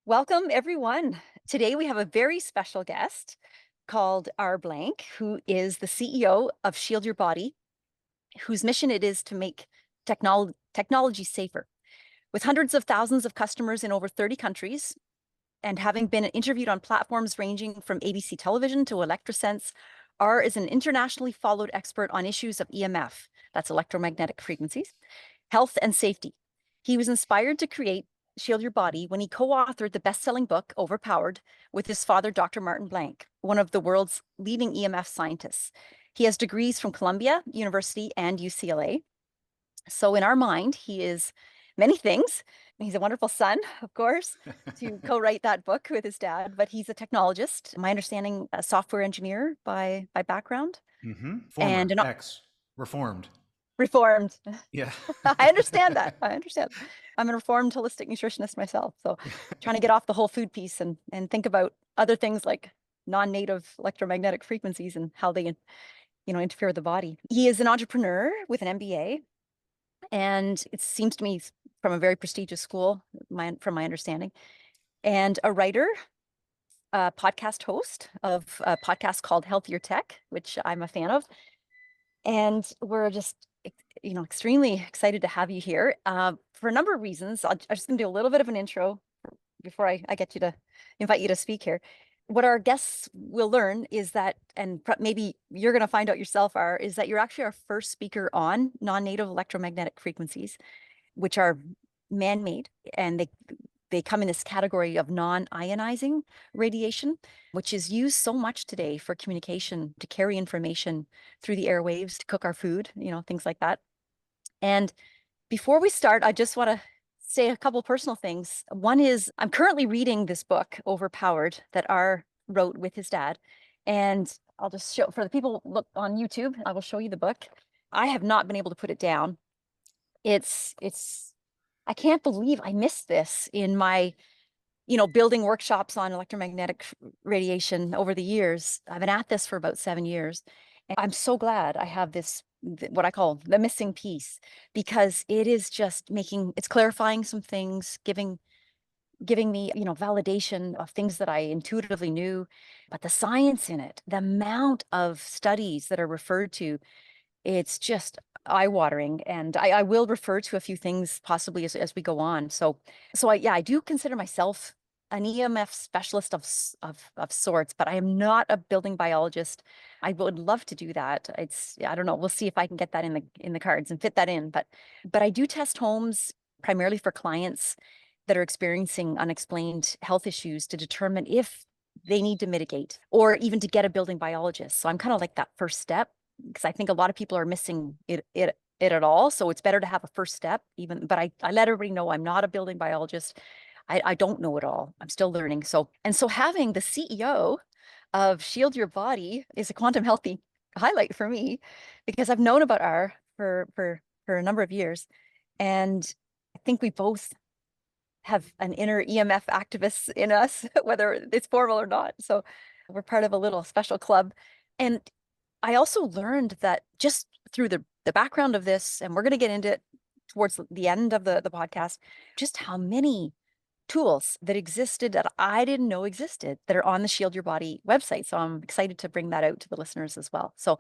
Welcome, everyone. Today we have a very special guest called R. Blank, who is the CEO of Shield Your Body, whose mission it is to make technology safer. With hundreds of thousands of customers in over 30 countries, and having been interviewed on platforms ranging from ABC television to ElectricSense, R is an internationally followed expert on issues of EMF, that's electromagnetic frequencies, health and safety. He was inspired to create Shield Your Body when he co-authored the best-selling book, Overpowered, with his father, Dr. Martin Blank, one of the world's leading EMF scientists. He has degrees from Columbia University and UCLA. So in our mind, he is many things. He's a wonderful son, of course, to co-write that book with his dad, but he's a technologist, my understanding, a software engineer by background. Former, reformed. Reformed. Yeah. I understand that. I understand. I'm a reformed holistic nutritionist myself. So trying to get off the whole food piece and think about other things like non-native electromagnetic frequencies and how they, interfere with the body. He is an entrepreneur with an MBA. And it seems to me from a very prestigious school, from my understanding, and a writer, a podcast host of a podcast called Healthier Tech, which I'm a fan of. And we're just, extremely excited to have you here for a number of reasons. I'm just going to do a little bit of an intro before I get you to invite you to speak here. What our guests will learn is that, and maybe you're going to find out yourself, is that you're actually our first speaker on non-native electromagnetic frequencies, which are man-made, and they come in this category of non-ionizing radiation, which is used so much today for communication, to carry information through the airwaves, to cook our food, things like that. And before we start, I just want to say a couple personal things. One is I'm currently reading this book, Overpowered, that R wrote with his dad. And I'll just show, for the people look on YouTube, I will show you the book. I have not been able to put it down. I can't believe I missed this in my, building workshops on electromagnetic radiation over the years. I've been at this for about 7 years. And I'm so glad I have this, what I call the missing piece, because it is just it's clarifying some things, giving me, validation of things that I intuitively knew, but the science in it, the amount of studies that are referred to, it's just eye-watering. And I will refer to a few things possibly as we go on. So I do consider myself an EMF specialist of sorts, but I am not a building biologist. I would love to do that. I don't know. We'll see if I can get that in the cards and fit that in. But I do test homes primarily for clients that are experiencing unexplained health issues to determine if they need to mitigate or even to get a building biologist. So I'm kind of like that first step, because I think a lot of people are missing it at all. So it's better to have a first step even, but I let everybody know I'm not a building biologist. I don't know it all. I'm still learning. So having the CEO of Shield Your Body is a quantum healthy highlight for me, because I've known about R for a number of years. And I think we both have an inner EMF activist in us, whether it's formal or not. So we're part of a little special club. And I also learned that just through the background of this, and we're going to get into it towards the end of the podcast, just how many tools that existed that I didn't know existed that are on the Shield Your Body website. So I'm excited to bring that out to the listeners as well. So,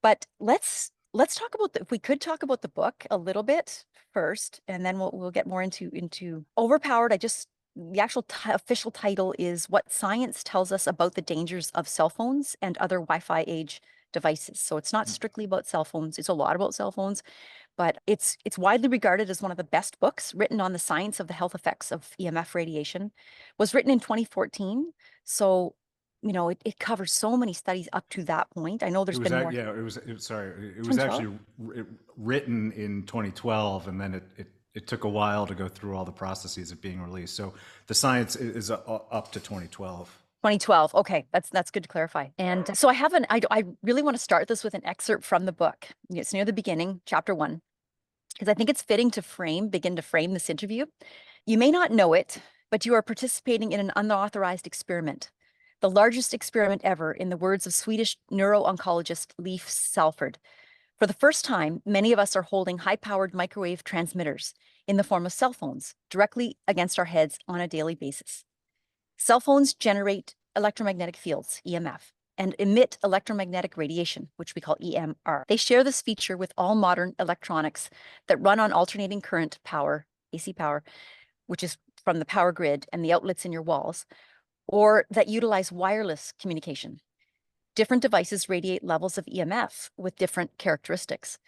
but let's talk about if we could talk about the book a little bit first, and then we'll get more into Overpowered. The actual official title is What Science Tells Us About the Dangers of Cell Phones and Other Wi-Fi Age Devices. So it's not strictly about cell phones. It's a lot about cell phones, but it's widely regarded as one of the best books written on the science of the health effects of EMF radiation. Was written in 2014. So, it covers so many studies up to that point. I know there's been more. Yeah, it was actually written in 2012, and then it took a while to go through all the processes of being released. So the science is up to 2012. 2012. Okay, that's good to clarify. And so I really want to start this with an excerpt from the book. It's near the beginning, chapter 1, because I think it's fitting to begin to frame this interview. You may not know it, but you are participating in an unauthorized experiment, the largest experiment ever, in the words of Swedish neuro-oncologist Leif Salford. For the first time, many of us are holding high-powered microwave transmitters, in the form of cell phones directly against our heads on a daily basis. Cell phones generate electromagnetic fields, EMF, and emit electromagnetic radiation, which we call EMR. They share this feature with all modern electronics that run on alternating current power, AC power, which is from the power grid and the outlets in your walls, or that utilize wireless communication. Different devices radiate levels of EMF with different characteristics.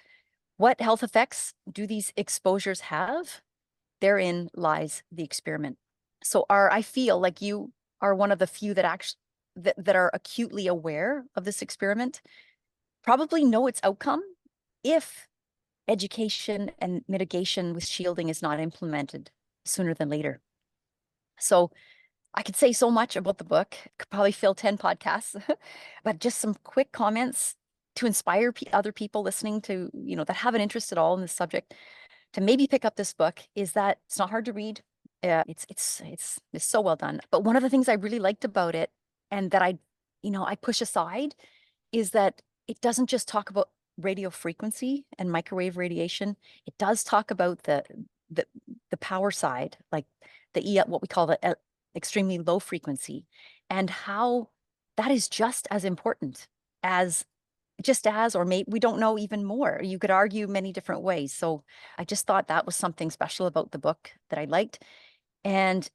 What health effects do these exposures have? Therein lies the experiment. So I feel like you are one of the few that actually that are acutely aware of this experiment, probably know its outcome if education and mitigation with shielding is not implemented sooner than later. So I could say so much about the book, could probably fill 10 podcasts, but just some quick comments to inspire other people listening to, that have an interest at all in this subject to maybe pick up this book is that it's not hard to read. It's so well done. But one of the things I really liked about it and that I push aside is that it doesn't just talk about radio frequency and microwave radiation. It does talk about the power side, like what we call the extremely low frequency, and how that is just as important or maybe we don't know even more. You could argue many different ways. So I just thought that was something special about the book that I liked. And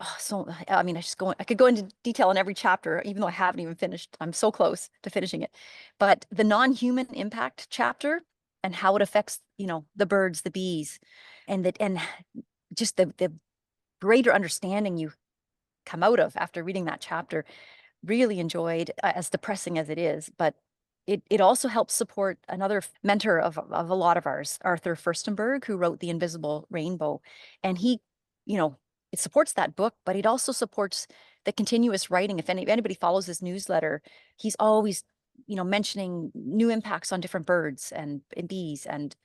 I could go into detail on every chapter, even though I haven't even finished. I'm so close to finishing it. But the non-human impact chapter and how it affects, the birds, the bees, and just the greater understanding you come out of after reading that chapter, really enjoyed, as depressing as it is. But it also helps support another mentor of a lot of ours, Arthur Furstenberg, who wrote The Invisible Rainbow. And he, it supports that book, but it also supports the continuous writing. If anybody follows his newsletter, he's always, mentioning new impacts on different birds and bees and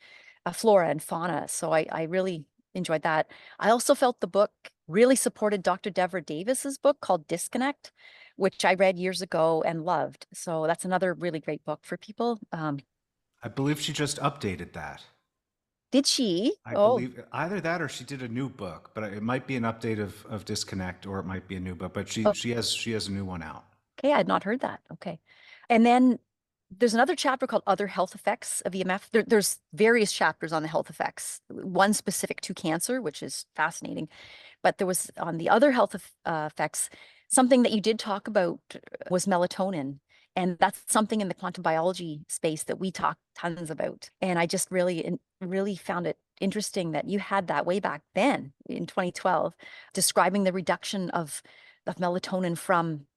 flora and fauna. So I really enjoyed that. I also felt the book really supported Dr. Deborah Davis's book called Disconnect, which I read years ago and loved. So that's another really great book for people. I believe she just updated that. Did she? I believe either that or she did a new book, but it might be an update of Disconnect, or it might be a new book, but she has a new one out. Okay, I had not heard that. Okay. And then there's another chapter called Other Health Effects of EMF. There's various chapters on the health effects, one specific to cancer, which is fascinating. But there was on the other health effects, something that you did talk about was melatonin. And that's something in the quantum biology space that we talk tons about. And I just really found it interesting that you had that way back then in 2012, describing the reduction of melatonin from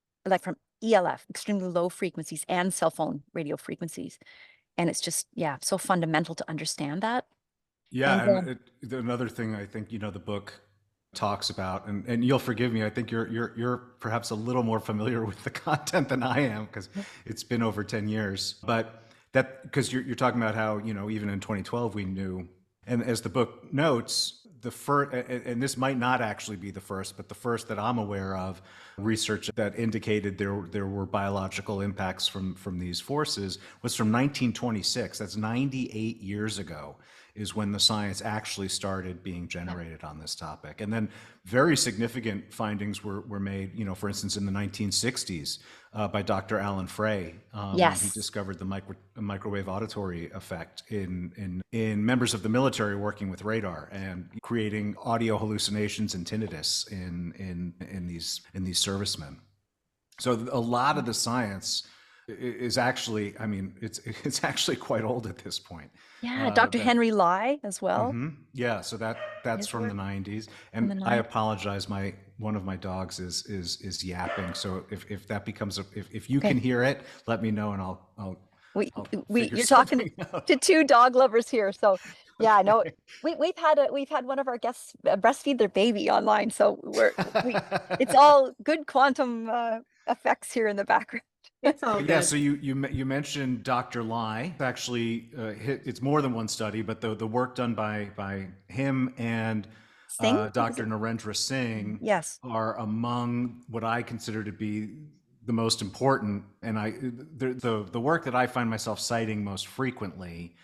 ELF, extremely low frequencies, and cell phone radio frequencies. And it's just, so fundamental to understand that. Yeah, and another thing I think, the book talks about, and you'll forgive me, I think you're perhaps a little more familiar with the content than I am, because it's been over 10 years. But that, because you're talking about how, even in 2012 we knew, and as the book notes, the first, and this might not actually be the first, but the first that I'm aware of, research that indicated there were biological impacts from these forces was from 1926. That's 98 years ago is when the science actually started being generated on this topic. And then very significant findings were made, for instance, in the 1960s by Dr. Alan Frey. Yes. He discovered the microwave auditory effect in members of the military working with radar and creating audio hallucinations and tinnitus in these servicemen. So a lot of the science is actually, it's actually quite old at this point. Yeah, Dr. Henry Lai as well. Yeah, so that's from the 90s. And I apologize, one of my dogs is yapping. So if that becomes if you can hear it, let me know and I'll you're talking to two dog lovers here. So yeah, no, we've had one of our guests breastfeed their baby online. So it's all good quantum effects here in the background. It's all good. Yeah, so you mentioned Dr. Lai. Actually, it's more than one study, but the work done by him and Dr. Narendra Singh are among what I consider to be the most important. And the work that I find myself citing most frequently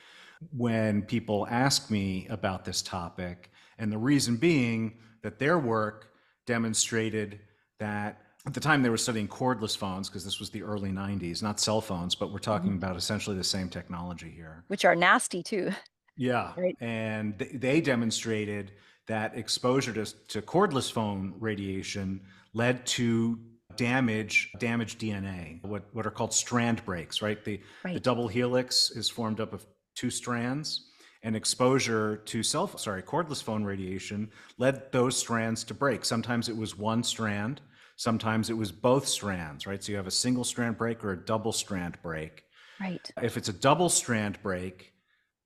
when people ask me about this topic And the reason being that their work demonstrated that at the time they were studying cordless phones, because this was the early 90s, not cell phones, but we're talking about essentially the same technology here. Which are nasty too. Yeah. Right. And they demonstrated that exposure to cordless phone radiation led to damaged DNA, what are called strand breaks, right? The double helix is formed up of two strands, and exposure to cordless phone radiation led those strands to break. Sometimes it was one strand, sometimes it was both strands, right? So you have a single strand break or a double strand break. Right. If it's a double strand break,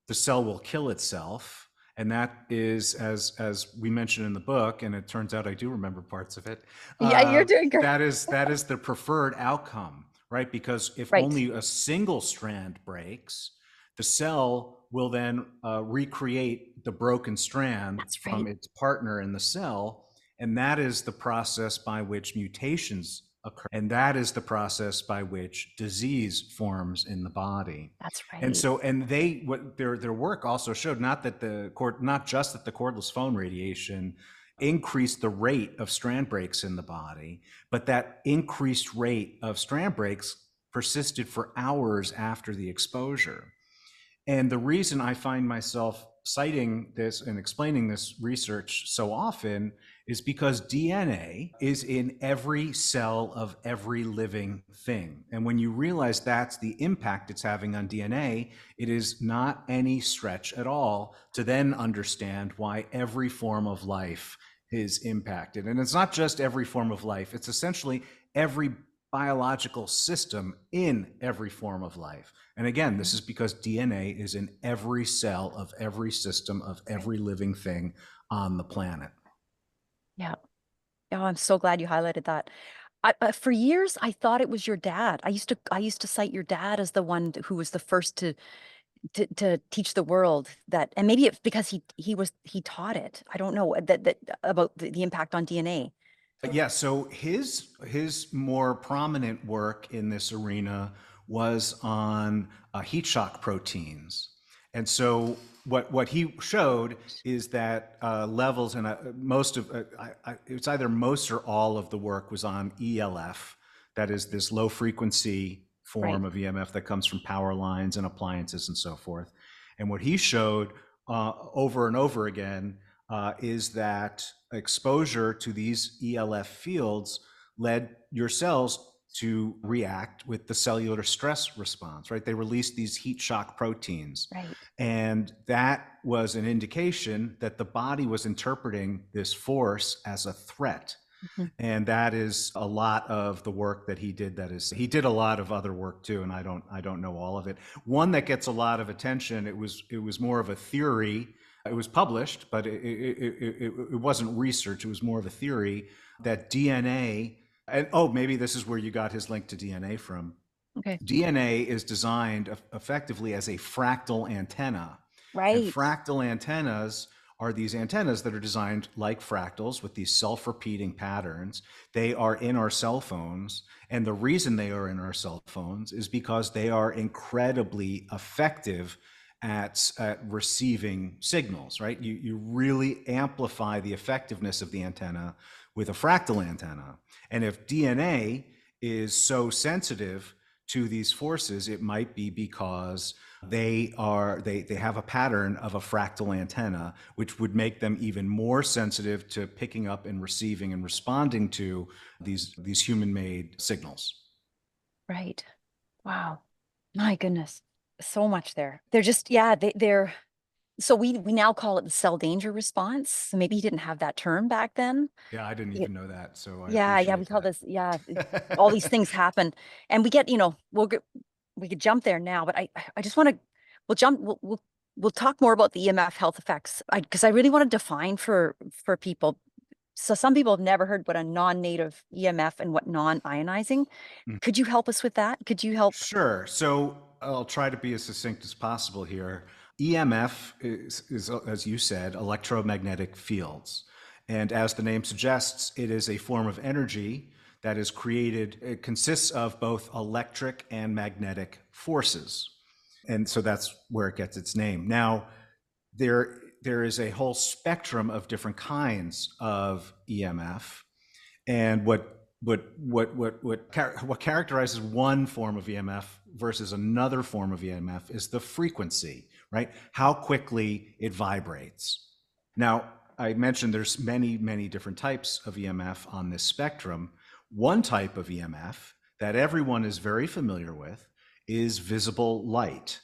the cell will kill itself. And that is, as we mentioned in the book, and it turns out I do remember parts of it. Yeah, you're doing great. That is the preferred outcome, right? Because if only a single strand breaks, the cell will then recreate the broken strand from its partner in the cell. And that is the process by which mutations occur. And that is the process by which disease forms in the body. That's right. And so, their work also showed not just that the cordless phone radiation increased the rate of strand breaks in the body, but that increased rate of strand breaks persisted for hours after the exposure. And the reason I find myself citing this and explaining this research so often is because DNA is in every cell of every living thing. And when you realize that's the impact it's having on DNA, it is not any stretch at all to then understand why every form of life is impacted. And it's not just every form of life, it's essentially every biological system in every form of life. And again, this is because DNA is in every cell of every system of every living thing on the planet. Yeah. Oh, I'm so glad you highlighted that. For years, I thought it was your dad. I used to cite your dad as the one who was the first to teach the world that, and maybe it's because he taught it. I don't know that about the impact on DNA. Yeah, so his more prominent work in this arena was on heat shock proteins. And so what he showed is that levels, and it's either most or all of the work was on ELF, that is this low frequency form of EMF that comes from power lines and appliances and so forth. And what he showed over and over again is that exposure to these ELF fields led your cells to react with the cellular stress response, right? They released these heat shock proteins. Right. And that was an indication that the body was interpreting this force as a threat. Mm-hmm. And that is a lot of the work that he did. He did a lot of other work too, and I don't know all of it. One that gets a lot of attention, it was more of a theory. It was published, but it wasn't research. It was more of a theory that DNA, and maybe this is where you got his link to DNA from. Okay. DNA is designed effectively as a fractal antenna. Right. And fractal antennas are these antennas that are designed like fractals with these self-repeating patterns. They are in our cell phones. And the reason they are in our cell phones is because they are incredibly effective at receiving signals, right? You really amplify the effectiveness of the antenna with a fractal antenna. And if DNA is so sensitive to these forces, it might be because they have a pattern of a fractal antenna, which would make them even more sensitive to picking up and receiving and responding to these human-made signals. Right. Wow. My goodness. So much there. They're just, yeah, they're, so we now call it the cell danger response. So maybe he didn't have that term back then. Yeah, I didn't even know that. So we call this, all these things happen. And we get, we could jump there now, but I just want to, we'll talk more about the EMF health effects, because I really want to define for people. So some people have never heard what a non-native EMF and what non-ionizing. Could you help us with that? Could you help? Sure. So I'll try to be as succinct as possible here. EMF is, as you said, electromagnetic fields. And as the name suggests, it is a form of energy that is created. It consists of both electric and magnetic forces. And so that's where it gets its name. Now, there there is a whole spectrum of different kinds of EMF. And what characterizes one form of EMF versus another form of EMF is the frequency, right? How quickly it vibrates. Now, I mentioned there's many different types of EMF on this spectrum. One type of EMF that everyone is very familiar with is visible light.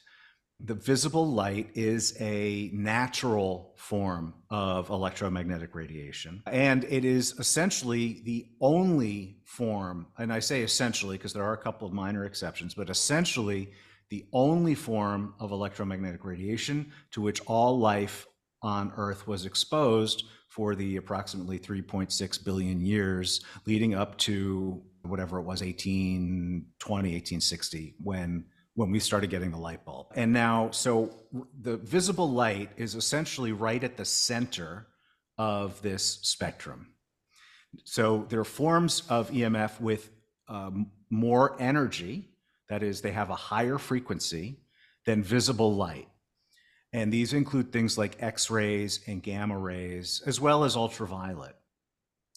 The visible light is a natural form of electromagnetic radiation, and it is essentially the only form, and I say essentially because there are a couple of minor exceptions, but essentially the only form of electromagnetic radiation to which all life on Earth was exposed for the approximately 3.6 billion years leading up to whatever it was, 1820, 1860, when we started getting the light bulb. And now, so the visible light is essentially right at the center of this spectrum. So there are forms of EMF with more energy, that is, they have a higher frequency than visible light. And these include things like X-rays and gamma rays, as well as ultraviolet.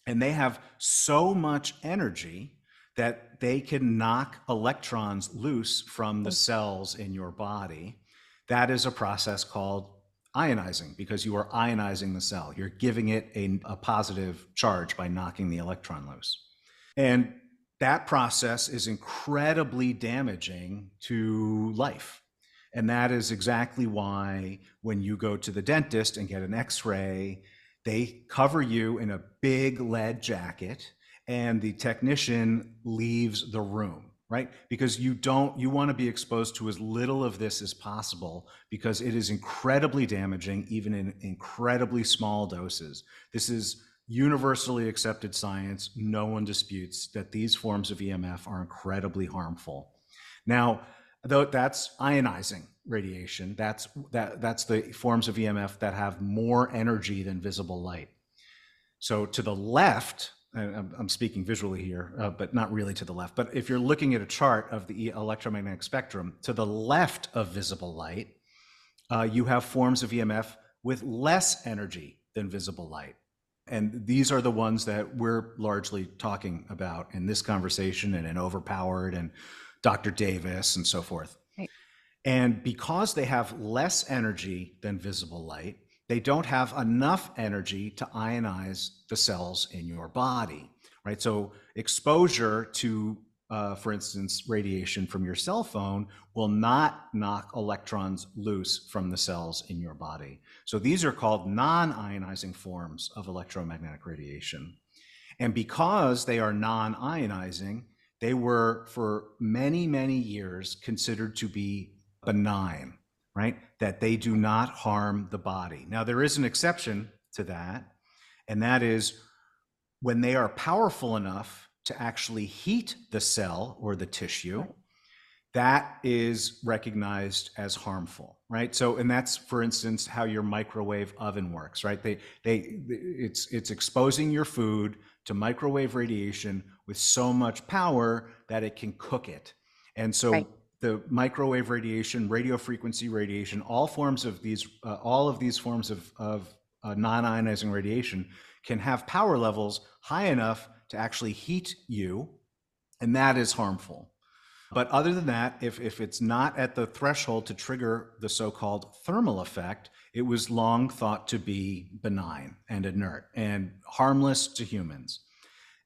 And they have so much energy that they can knock electrons loose from the cells in your body. That is a process called ionizing, because you are ionizing the cell. You're giving it a positive charge by knocking the electron loose. And that process is incredibly damaging to life. And that is exactly why when you go to the dentist and get an X-ray, they cover you in a big lead jacket and the technician leaves the room, right? Because you want to be exposed to as little of this as possible, because it is incredibly damaging, even in incredibly small doses. This is universally accepted science. No one disputes that these forms of EMF are incredibly harmful. Now, though that's ionizing radiation, that's the forms of EMF that have more energy than visible light. So to the left, I'm speaking visually here, but not really to the left. But if you're looking at a chart of the electromagnetic spectrum, to the left of visible light, you have forms of EMF with less energy than visible light. And these are the ones that we're largely talking about in this conversation and in Overpowered and Dr. Davis and so forth. Right. And because they have less energy than visible light, they don't have enough energy to ionize the cells in your body, right? So exposure to, for instance, radiation from your cell phone will not knock electrons loose from the cells in your body. So these are called non-ionizing forms of electromagnetic radiation. And because they are non-ionizing, they were for many, many years considered to be benign, right? That they do not harm the body. Now, there is an exception to that, and that is when they are powerful enough to actually heat the cell or the tissue, that is recognized as harmful, right? So, and that's, for instance, how your microwave oven works, right? It's exposing your food to microwave radiation with so much power that it can cook it. And so the microwave radiation, radiofrequency radiation, all of these forms of non-ionizing radiation can have power levels high enough to actually heat you, and that is harmful. But other than that, if it's not at the threshold to trigger the so-called thermal effect, it was long thought to be benign and inert and harmless to humans.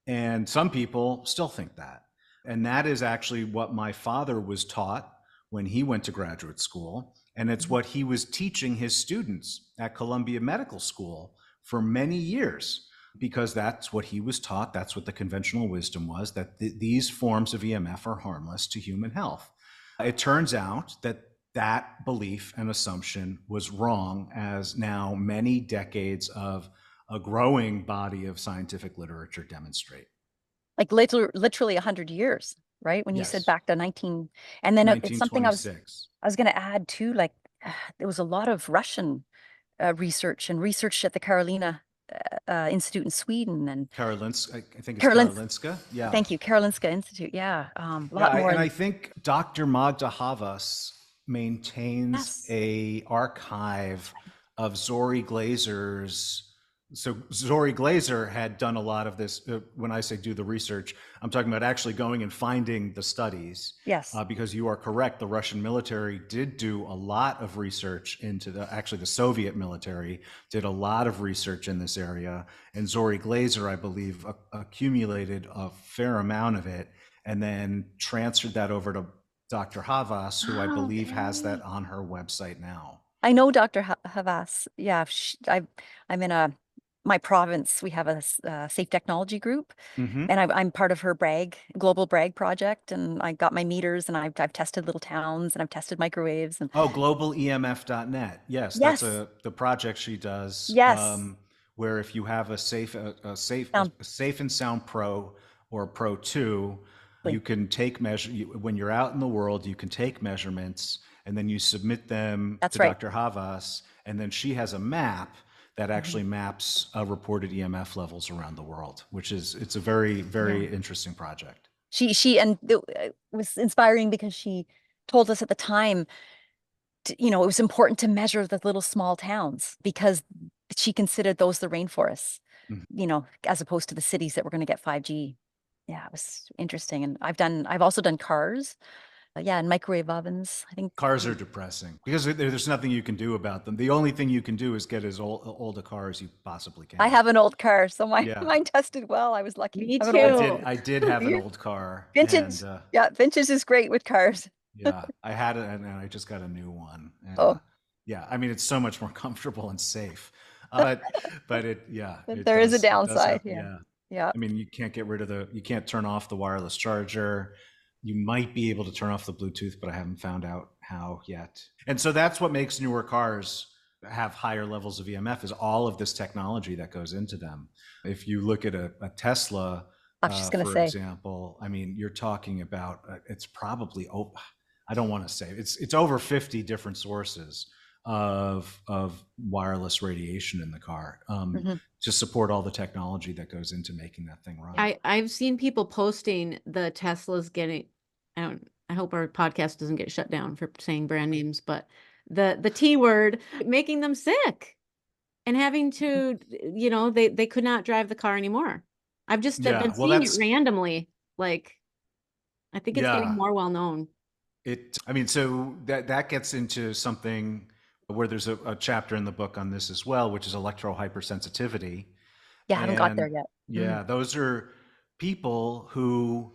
And some people still think that. And that is actually what my father was taught when he went to graduate school. And it's what he was teaching his students at Columbia Medical School for many years, because that's what he was taught. That's what the conventional wisdom was, that these forms of EMF are harmless to human health. It turns out that that belief and assumption was wrong, as now many decades of a growing body of scientific literature demonstrate. Like literally 100 years, right? When you said back to 19, and then it's something I was going to add too, like there was a lot of Russian research at the Carolina Institute in Sweden, and Karolinska, I think it's Karolinska. Yeah. Thank you, Karolinska Institute. Yeah. A lot more. And I think Dr. Magda Havas maintains a archive of Zori Glazer's. So Zori Glazer had done a lot of this. When I say do the research, I'm talking about actually going and finding the studies. Yes. Because you are correct, the Russian military did do a lot of research into the Soviet military did a lot of research in this area. And Zori Glazer, I believe, accumulated a fair amount of it and then transferred that over to Dr. Havas, who I believe has that on her website now. I know Dr. Havas. Yeah, I'm in my province. We have a safe technology group, Mm-hmm. and I'm part of her global brag project. And I got my meters, and I've tested little towns, and I've tested microwaves. And Oh, globalemf.net. Yes, that's yes, the project she does. yes, Where if you have a safe sound and sound Pro or Pro 2, you like, can take when you're out in the world, you can take measurements and then you submit them that's to right. Dr. Havas, and then she has a map that actually maps reported EMF levels around the world, it's a very, very interesting project. It was inspiring because she told us at the time, it was important to measure the little small towns because she considered those the rainforests, Mhm. as opposed to the cities that were going to get 5G. Yeah, it was interesting. And I've also done cars. Yeah, and microwave ovens. I think Cars are depressing because there's nothing you can do about them. The only thing you can do is get as old a car as you possibly I can. have an old car, so Yeah, mine tested well. I was lucky. Me I have an old too. I did have an old car, vintage. and Yeah, vintage is great with cars. yeah, I had it, and I just got a new one. And, Oh, yeah, I mean it's so much more comfortable and safe, but but it there is a does have downside. Yeah. yeah. Yeah. I mean, you can't you can't turn off the wireless charger. You might be able to turn off the Bluetooth, but I haven't found out how yet. And so that's what makes newer cars have higher levels of EMF is all of this technology that goes into them. If you look at a Tesla, I was just gonna for say. example, I mean, you're talking about it's probably I don't want to say it's over 50 different sources of wireless radiation in the car. Mhm. To support all the technology that goes into making that thing run. I've seen people posting the Teslas getting, I hope our podcast doesn't get shut down for saying brand names, but the T word, making them sick and having to, they could not drive the car anymore. I've just Yeah, been well, seeing it randomly. Like, I think it's getting yeah. more well known. I mean, so that gets into something where there's a chapter in the book on this as well, which is electrohypersensitivity. Yeah, I haven't got there And yet. yeah, those are people who,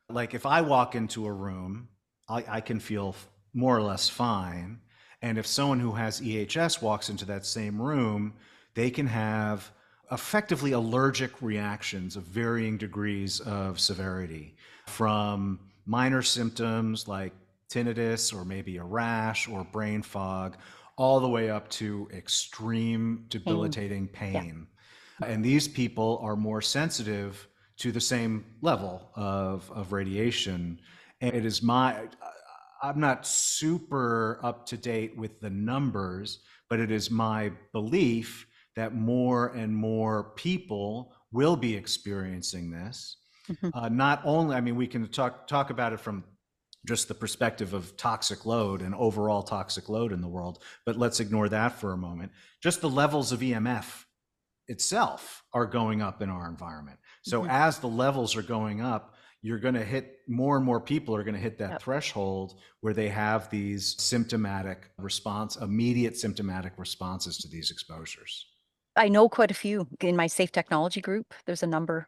like, if I walk into a room, I can feel more or less fine. And if someone who has EHS walks into that same room, they can have effectively allergic reactions of varying degrees of severity, from minor symptoms like tinnitus or maybe a rash or brain fog, all the way up to extreme debilitating Yeah. pain. And these people are more sensitive to the same level of radiation. And it is I'm not super up to date with the numbers, but it is my belief that more and more people will be experiencing this. Mhm. Not only, I mean, we can talk about it from just the perspective of toxic load and overall toxic load in the world, but let's ignore that for a moment. Just the levels of EMF itself are going up in our environment. So Mhm. as the levels are going up, you're going to hit more and more people are going to hit that Yep. threshold where they have these immediate symptomatic responses to these exposures. I know quite a few in my safe technology group. There's a number.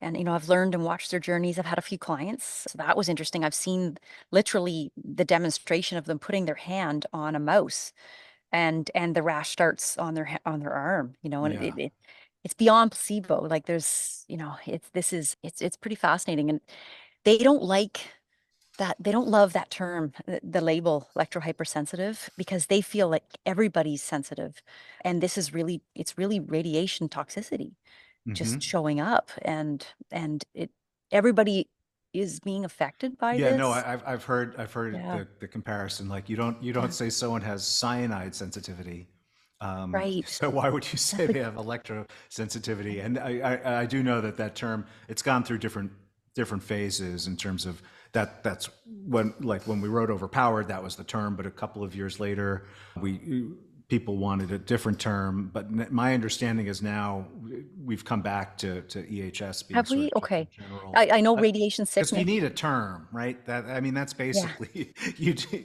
And, I've learned and watched their journeys. I've had a few clients. So that was interesting. I've seen literally the demonstration of them putting their hand on a mouse and the rash starts on on their arm, and Yeah. it's beyond placebo. Like there's, it's pretty fascinating. And they don't they don't love that term, the label electrohypersensitive, because they feel like everybody's sensitive. And it's really radiation toxicity Mm-hmm. just showing up, and everybody is being affected by Yeah, no, this. I've heard Yeah, the comparison. Like you don't yeah, say someone has cyanide sensitivity. right. So why would you say they have electrosensitivity? And I do know that term, it's gone through different phases in terms of that's when we wrote Overpowered, that was the term, but a couple of years later people wanted a different term, but my understanding is now we've come back to EHS being Have sort we? of just a Okay. general. I know radiation Because you sickness. need a term, right? That's Yeah, basically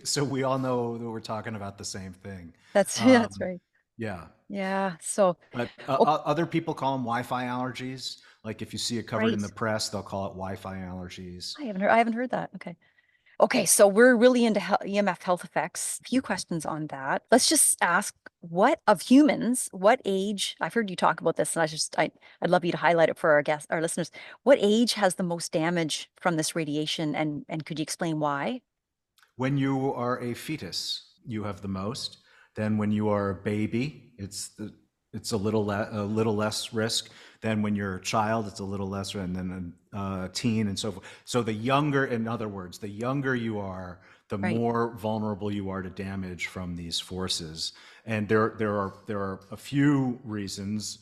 so we all know that we're talking about the same thing. that's that's Um, right. yeah. Yeah. So, But oh, other people call them Wi-Fi allergies. Like if you see it covered in right. the press, they'll call it Wi-Fi allergies. I haven't heard that. Okay. Okay, so we're really into EMF health effects. Few questions on that. Let's just ask what of humans, what age, I've heard you talk about this, and I'd love you to highlight it for our guests, our listeners. What age has the most damage from this radiation, and could you explain why? When you are a fetus, you have the most. Then when you are a baby, it's a little less risk. Then when you're a child, it's a little less, and then a teen and so forth. So the younger, in other words, the younger you are, the Right. more vulnerable you are to damage from these forces. And there are a few reasons.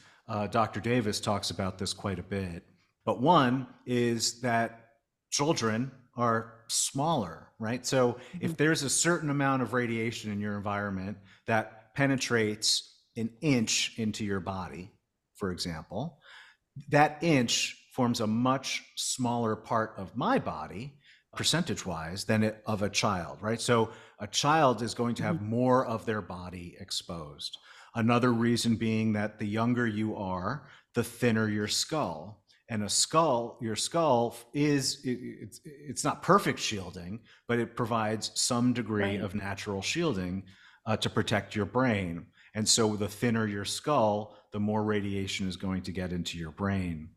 Dr. Davis talks about this quite a bit. But one is that children are smaller, right? So if there's a certain amount of radiation in your environment that penetrates an inch into your body, for example, that inch forms a much smaller part of my body, percentage-wise, than of a child, right? So a child is going to have more of their body exposed. Another reason being that the younger you are, the thinner your skull. And your skull it's not perfect shielding, but it provides some degree of natural shielding to protect your brain. And so the thinner your skull, the more radiation is going to get into your brain.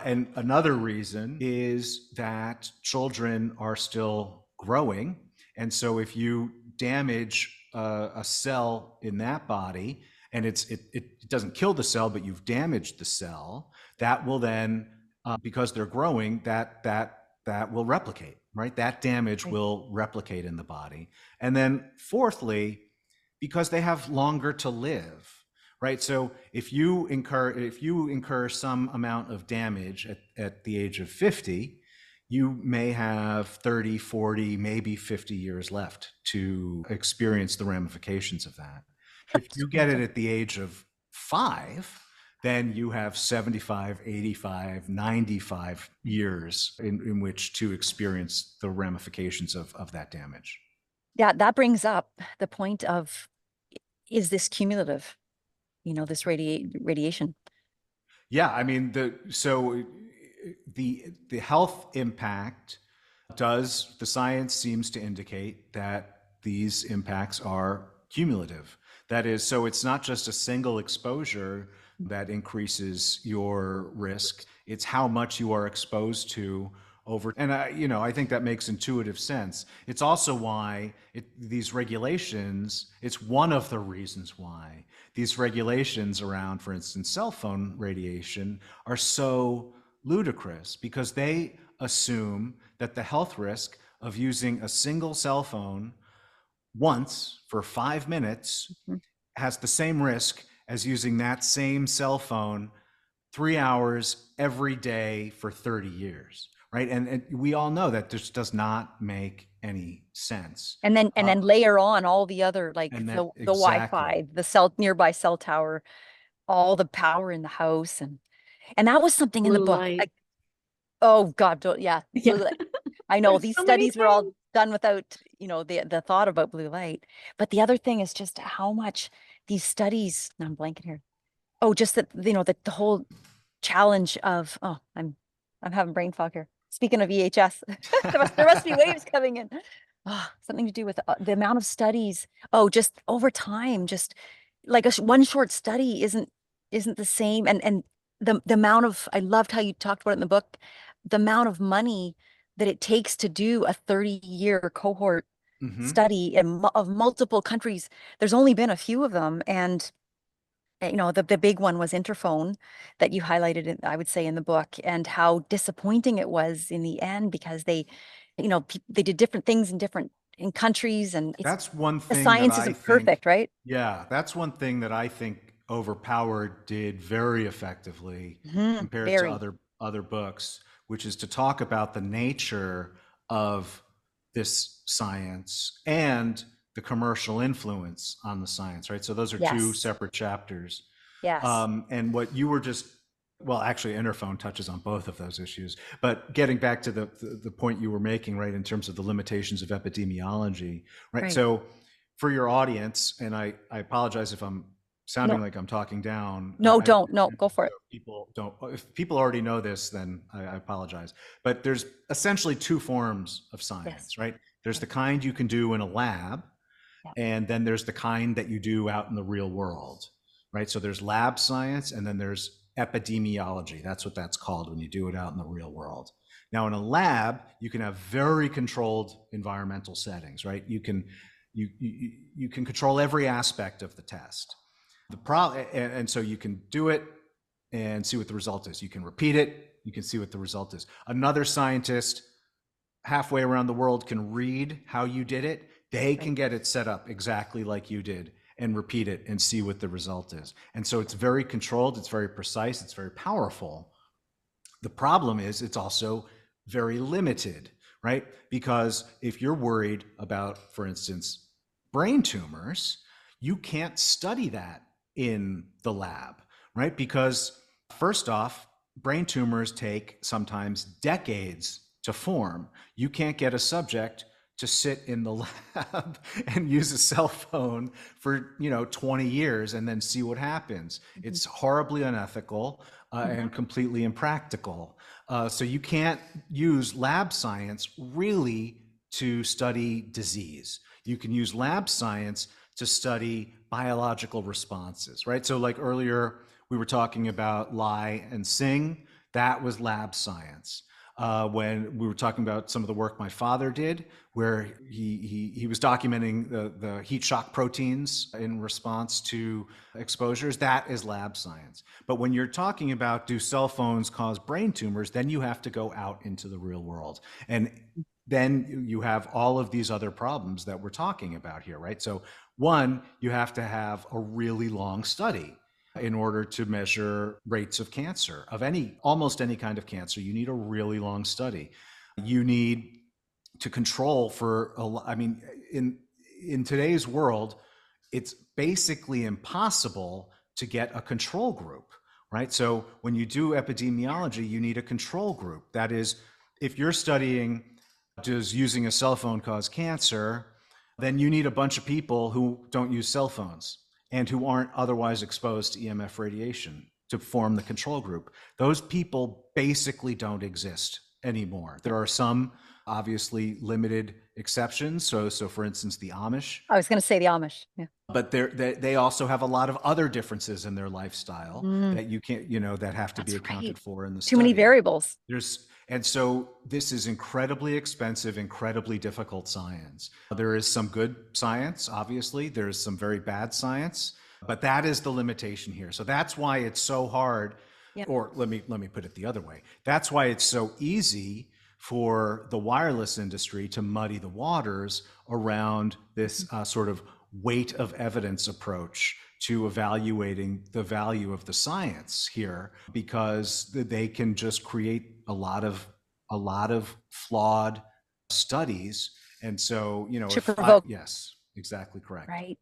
And another reason is that children are still growing. And so if you damage a cell in that body, and it doesn't kill the cell, but you've damaged the cell, that will then, because they're growing, that will replicate, right? That damage will replicate in the body. And then fourthly, because they have longer to live, right? So if you incur some amount of damage at the age of 50, you may have 30, 40, maybe 50 years left to experience the ramifications of that. If you get it at the age of 5, then you have 75, 85, 95 years in which to experience the ramifications of that damage. Yeah, that brings up the point of, is this cumulative? This radiation. Yeah, I mean, the health impact the science seems to indicate that these impacts are cumulative. That is, so it's not just a single exposure that increases your risk, it's how much you are exposed to over, and I think that makes intuitive sense. It's also why these regulations, it's one of the reasons why these regulations around, for instance, cell phone radiation are so ludicrous, because they assume that the health risk of using a single cell phone once for 5 minutes has the same risk as using that same cell phone 3 hours every day for 30 years, right? And we all know that this does not make any sense. And then layer on all the other, like the Wi-Fi, the nearby cell tower, all the power in the house, and that was something in the book. Light. Oh God, yeah. I know these so studies were all done without, the thought about blue light. But the other thing is just how much these studies, now I'm blanking here. Oh, just that, the whole challenge of, I'm having brain fog here. Speaking of EHS, there must be waves coming in. Something to do with the amount of studies. Oh, just over time, just like one short study isn't the same. And the amount of, I loved how you talked about it in the book, the amount of money that it takes to do a 30-year cohort study of multiple countries. There's only been a few of them, and the big one was Interphone that you highlighted, I would say, in the book, and how disappointing it was in the end, because they did different things in countries, and that's one the thing science that I isn't think, perfect, right? Yeah, that's one thing that I think Overpowered did very effectively compared to other books, which is to talk about the nature of this science and the commercial influence on the science, right? So those are two Yes. separate chapters. Yes. And what you were just, well, actually, Interphone touches on both of those issues. But getting back to the point you were making, right, in terms of the limitations of epidemiology, right? So for your audience, and I apologize if I'm sounding like I'm talking down. No, don't. No, go for it. People don't. If people already know this, then I apologize. But there's essentially two forms of science, right? There's the kind you can do in a lab, and then there's the kind that you do out in the real world, right? So there's lab science, and then there's epidemiology. That's what that's called when you do it out in the real world. Now, in a lab, you can have very controlled environmental settings, right? You can control every aspect of the test. And so you can do it and see what the result is. You can repeat it, you can see what the result is. Another scientist halfway around the world can read how you did it. They can get it set up exactly like you did and repeat it and see what the result is. And so it's very controlled, it's very precise, it's very powerful. The problem is it's also very limited, right? Because if you're worried about, for instance, brain tumors, you can't study that in the lab, right? Because first off, brain tumors take sometimes decades to form. You can't get a subject to sit in the lab and use a cell phone for 20 years and then see what happens. It's horribly unethical and completely impractical. So you can't use lab science really to study disease. You can use lab science to study biological responses, right? So like earlier, we were talking about lie and sing. That was lab science. When we were talking about some of the work my father did, where he was documenting the heat shock proteins in response to exposures, that is lab science. But when you're talking about, do cell phones cause brain tumors, then you have to go out into the real world. And then you have all of these other problems that we're talking about here, right? So one, you have to have a really long study in order to measure rates of cancer, of almost any kind of cancer. You need a really long study. You need to control in today's world, it's basically impossible to get a control group, right? So when you do epidemiology, you need a control group. That is, if you're studying, does using a cell phone cause cancer, then you need a bunch of people who don't use cell phones and who aren't otherwise exposed to EMF radiation to form the control group. Those people basically don't exist anymore. There are some obviously limited exceptions. So for instance, the Amish. I was going to say the Amish. Yeah. But they also have a lot of other differences in their lifestyle that you can't, that have to be accounted for in the study. Too many variables. And so this is incredibly expensive, incredibly difficult science. There is some good science, obviously. There's some very bad science, but that is the limitation here. So that's why it's so hard, or let me put it the other way. That's why it's so easy for the wireless industry to muddy the waters around this sort of weight of evidence approach to evaluating the value of the science here, because they can just create a lot of flawed studies. And so, to provoke. Yes, exactly correct. Right.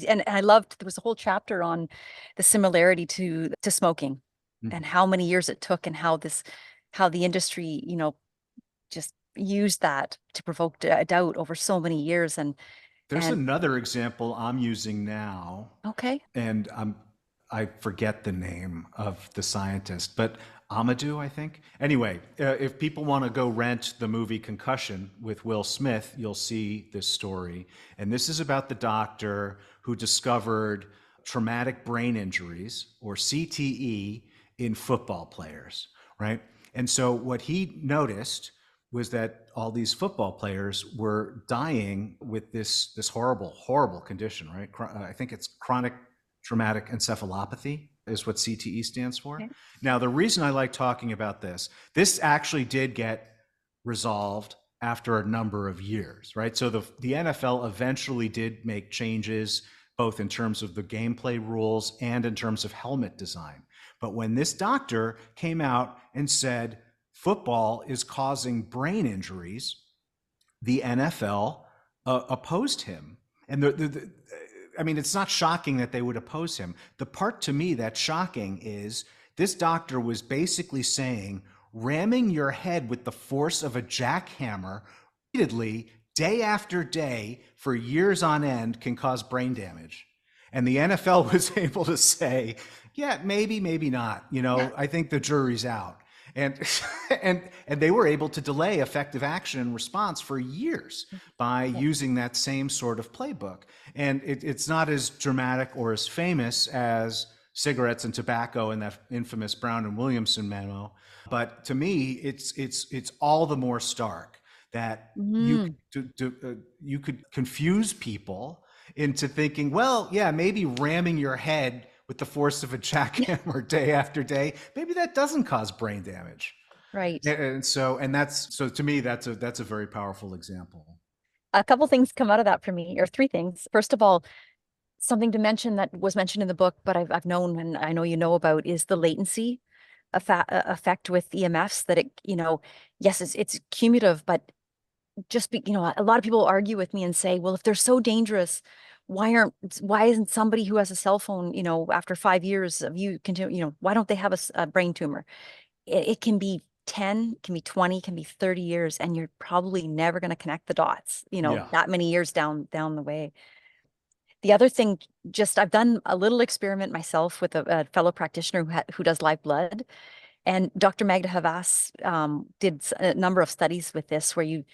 And I loved, there was a whole chapter on the similarity to smoking and how many years it took, and how the industry, just used that to provoke doubt over so many years. And there's another example I'm using now. Okay. And I forget the name of the scientist, but Amadou, I think. Anyway, if people want to go rent the movie Concussion with Will Smith, you'll see this story. And this is about the doctor who discovered traumatic brain injuries, or CTE, in football players, right? And so what he noticed was that all these football players were dying with this horrible condition, right? I think it's chronic traumatic encephalopathy is what CTE stands for. Okay. Now, the reason I like talking about this actually did get resolved after a number of years, right? So the NFL eventually did make changes, both in terms of the gameplay rules and in terms of helmet design. But when this doctor came out and said, football is causing brain injuries, the NFL opposed him And I mean, it's not shocking that they would oppose him. The part to me that's shocking is this doctor was basically saying ramming your head with the force of a jackhammer repeatedly, day after day, for years on end can cause brain damage. And the NFL was able to say, yeah, maybe, maybe not. You know, I think the jury's out. And and they were able to delay effective action and response for years by using that same sort of playbook. And it's not as dramatic or as famous as cigarettes and tobacco and that infamous Brown and Williamson memo, but to me, it's all the more stark that you could confuse people into thinking, well, yeah, maybe ramming your head with the force of a jackhammer day after day, maybe that doesn't cause brain damage. Right. And so to me, that's a very powerful example. A couple things come out of that for me, or three things. First of all, something to mention that was mentioned in the book, but I've known, and I know you know about, is the latency effect with EMFs, that it, you know, yes, it's cumulative, but you know, a lot of people argue with me and say, well, if they're so dangerous, why isn't somebody who has a cell phone, you know, after 5 years of you continue, you know, why don't they have a brain tumor? It can be 10, can be 20, can be 30 years, and you're probably never going to connect the dots, you know, that many years down the way. The other thing, just I've done a little experiment myself with a fellow practitioner who does live blood, and Dr. Magda Havas did a number of studies with this, where you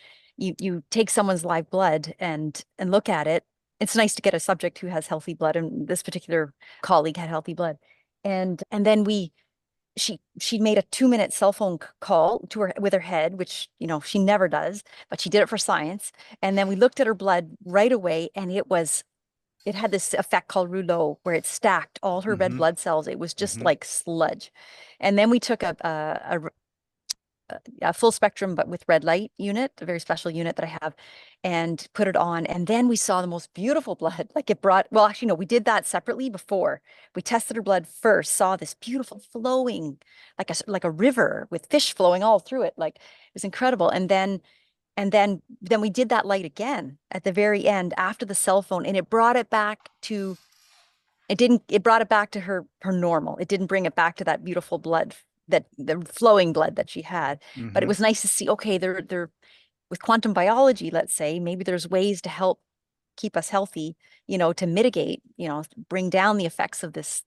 take someone's live blood and look at it. It's nice to get a subject who has healthy blood, and this particular colleague had healthy blood, and then she made a 2-minute cell phone call to her with her head, which, you know, she never does, but she did it for science. And then we looked at her blood right away, and it had this effect called rouleau, where it stacked all her red blood cells. It was just like sludge. And then we took a full spectrum, but with red light unit, a very special unit that I have, and put it on. And then we saw the most beautiful blood. Like well, actually, no, we did that separately before. We tested her blood first, saw this beautiful flowing, like a river with fish flowing all through it. Like, it was incredible. And then we did that light again at the very end after the cell phone, and it brought it back to her normal. It didn't bring it back to that beautiful blood, that the flowing blood that she had. But it was nice to see, okay, they're with quantum biology, let's say, maybe there's ways to help keep us healthy, you know, to mitigate, you know, bring down the effects of this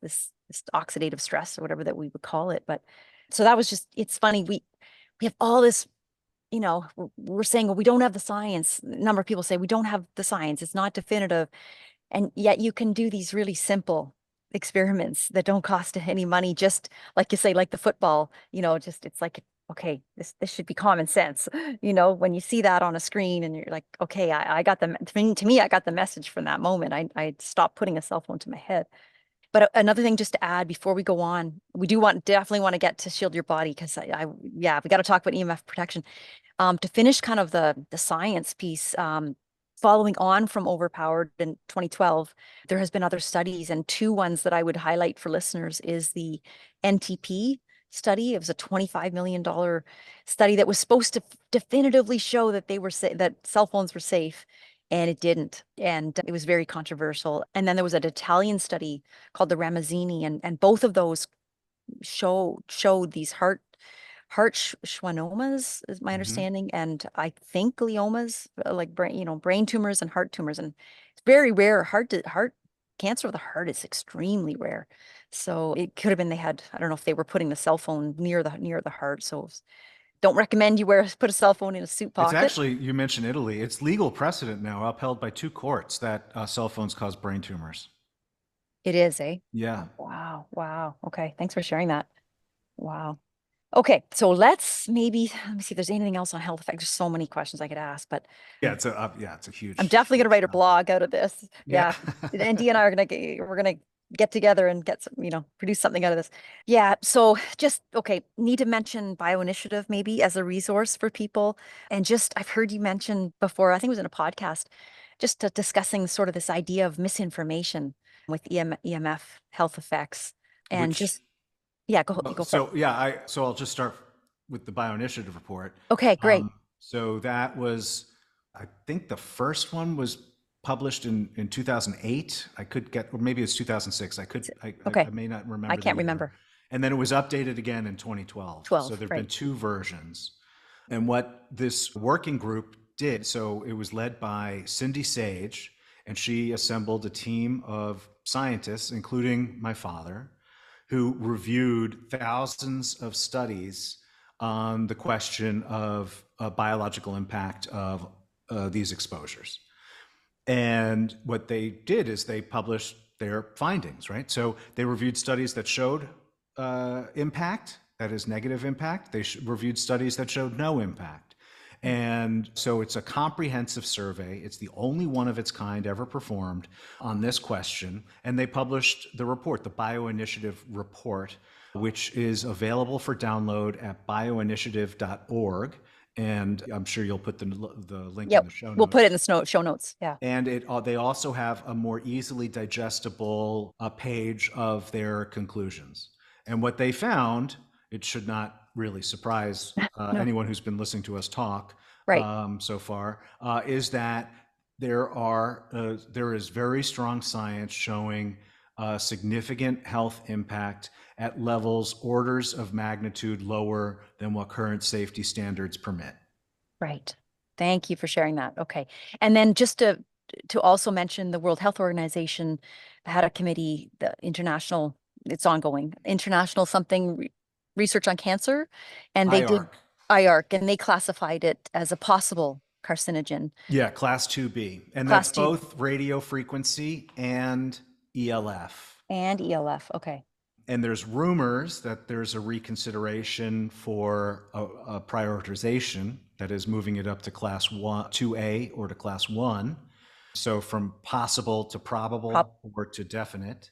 oxidative stress, or whatever that we would call it. But so that was just, it's funny, we have all this, you know, we're saying, well, we don't have the science. A number of people say we don't have the science, it's not definitive. And yet you can do these really simple experiments that don't cost any money, just like you say, like the football, you know, just, it's like, okay, this should be common sense. You know, when you see that on a screen and you're like, okay, I got to me, I got the message from that moment. I stopped putting a cell phone to my head. But another thing just to add before we go on, we definitely want to get to shield your body, because we got to talk about EMF protection. To finish kind of the science piece, following on from Overpowered in 2012, there has been other studies, and two ones that I would highlight for listeners is the NTP study. It was a $25 million study that was supposed to definitively show that that cell phones were safe, and it didn't. And it was very controversial. And then there was an Italian study called the Ramazzini, and both of those showed these heart schwannomas, is my understanding, and I think gliomas, like brain tumors and heart tumors, and it's very rare. Heart cancer of the heart is extremely rare. So it could have been I don't know if they were putting the cell phone near the heart. So don't recommend you put a cell phone in a suit pocket. It's actually, you mentioned Italy, it's legal precedent now, upheld by 2 courts, that cell phones cause brain tumors. It is, eh? Yeah. Wow. Okay, thanks for sharing that. Wow. Okay, so let me see if there's anything else on health effects. There's so many questions I could ask, but It's a huge. I'm definitely going to write a blog out of this. Yeah. And Dee and I we're gonna get together and get some, produce something out of this. Yeah. So need to mention BioInitiative maybe as a resource for people. And I've heard you mention before, I think it was in a podcast, just discussing sort of this idea of misinformation with EMF health effects, and go for it. So I'll just start with the BioInitiative report. Okay, great. So that was, I think the first one was published in 2008. I could get, or maybe it's 2006. Okay. I may not remember. I can't the year. remember. And then it was updated again in 2012. 12, So there've right. been 2 versions. And what this working group did, so it was led by Cindy Sage, and she assembled a team of scientists, including my father, who reviewed thousands of studies on the question of biological impact of these exposures. And what they did is they published their findings, right? So they reviewed studies that showed impact, that is negative impact. They reviewed studies that showed no impact. And so it's a comprehensive survey. It's the only one of its kind ever performed on this question. And they published the report, the BioInitiative report, which is available for download at bioinitiative.org. And I'm sure you'll put the link in the show notes. We'll put it in the show notes. Yeah. And they also have a more easily digestible page of their conclusions. And what they found, it should not really surprise anyone who's been listening to us talk so far, is that there is very strong science showing significant health impact at levels orders of magnitude lower than what current safety standards permit. Right. Thank you for sharing that. Okay. And then just to also mention, the World Health Organization had a committee, the international, it's ongoing, international something research on cancer, and they did IARC, and they classified it as a possible carcinogen. Yeah, class 2B. And that's both radio frequency and ELF. And ELF, okay. And there's rumors that there's a reconsideration for a prioritization that is moving it up to class 2A or to class 1. So from possible to probable or to definite.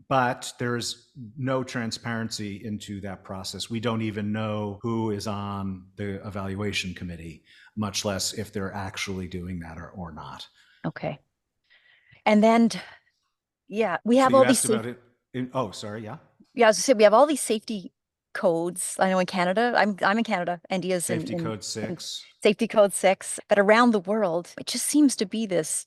But there's no transparency into that process. We don't even know who is on the evaluation committee, much less if they're actually doing that or not. Okay. And then, yeah, we have so all these. these. About it. Oh, sorry. Yeah. Yeah, as I said, we have all these safety codes. I know in Canada, I'm in Canada. India's Safety Code 6. Safety Code 6. But around the world, it just seems to be this.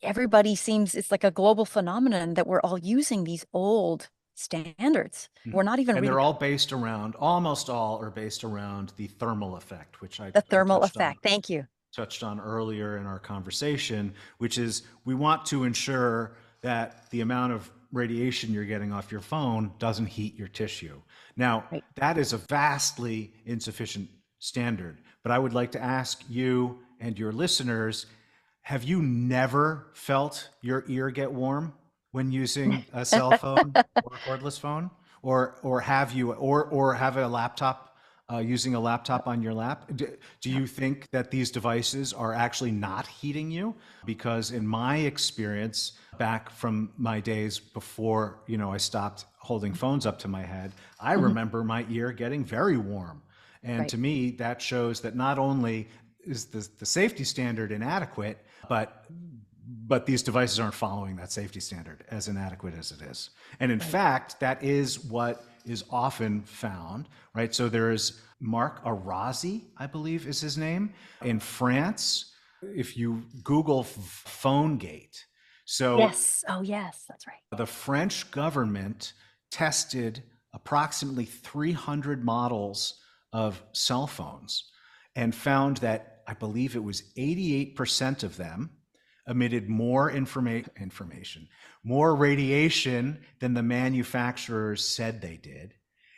Everybody seems, it's like a global phenomenon that we're all using these old standards. We're not even. And they're all based around. Almost all are based around the thermal effect, which the thermal effect. Thank you. Touched on earlier in our conversation, which is we want to ensure that the amount of radiation you're getting off your phone doesn't heat your tissue. Now, that is a vastly insufficient standard, but I would like to ask you and your listeners, have you never felt your ear get warm when using a cell phone or a cordless phone? Or have you, or have a laptop, using a laptop on your lap? Do you think that these devices are actually not heating you? Because in my experience, back from my days before, I stopped holding phones up to my head, I remember my ear getting very warm. And to me, that shows that not only is the safety standard inadequate, but these devices aren't following that safety standard, as inadequate as it is. And in fact, that is what is often found, right? So there is Marc Arazi, I believe is his name, in France. If you Google PhoneGate. So yes, oh yes, that's right. The French government tested approximately 300 models of cell phones and found that, I believe it was 88% of them emitted more more radiation than the manufacturers said they did.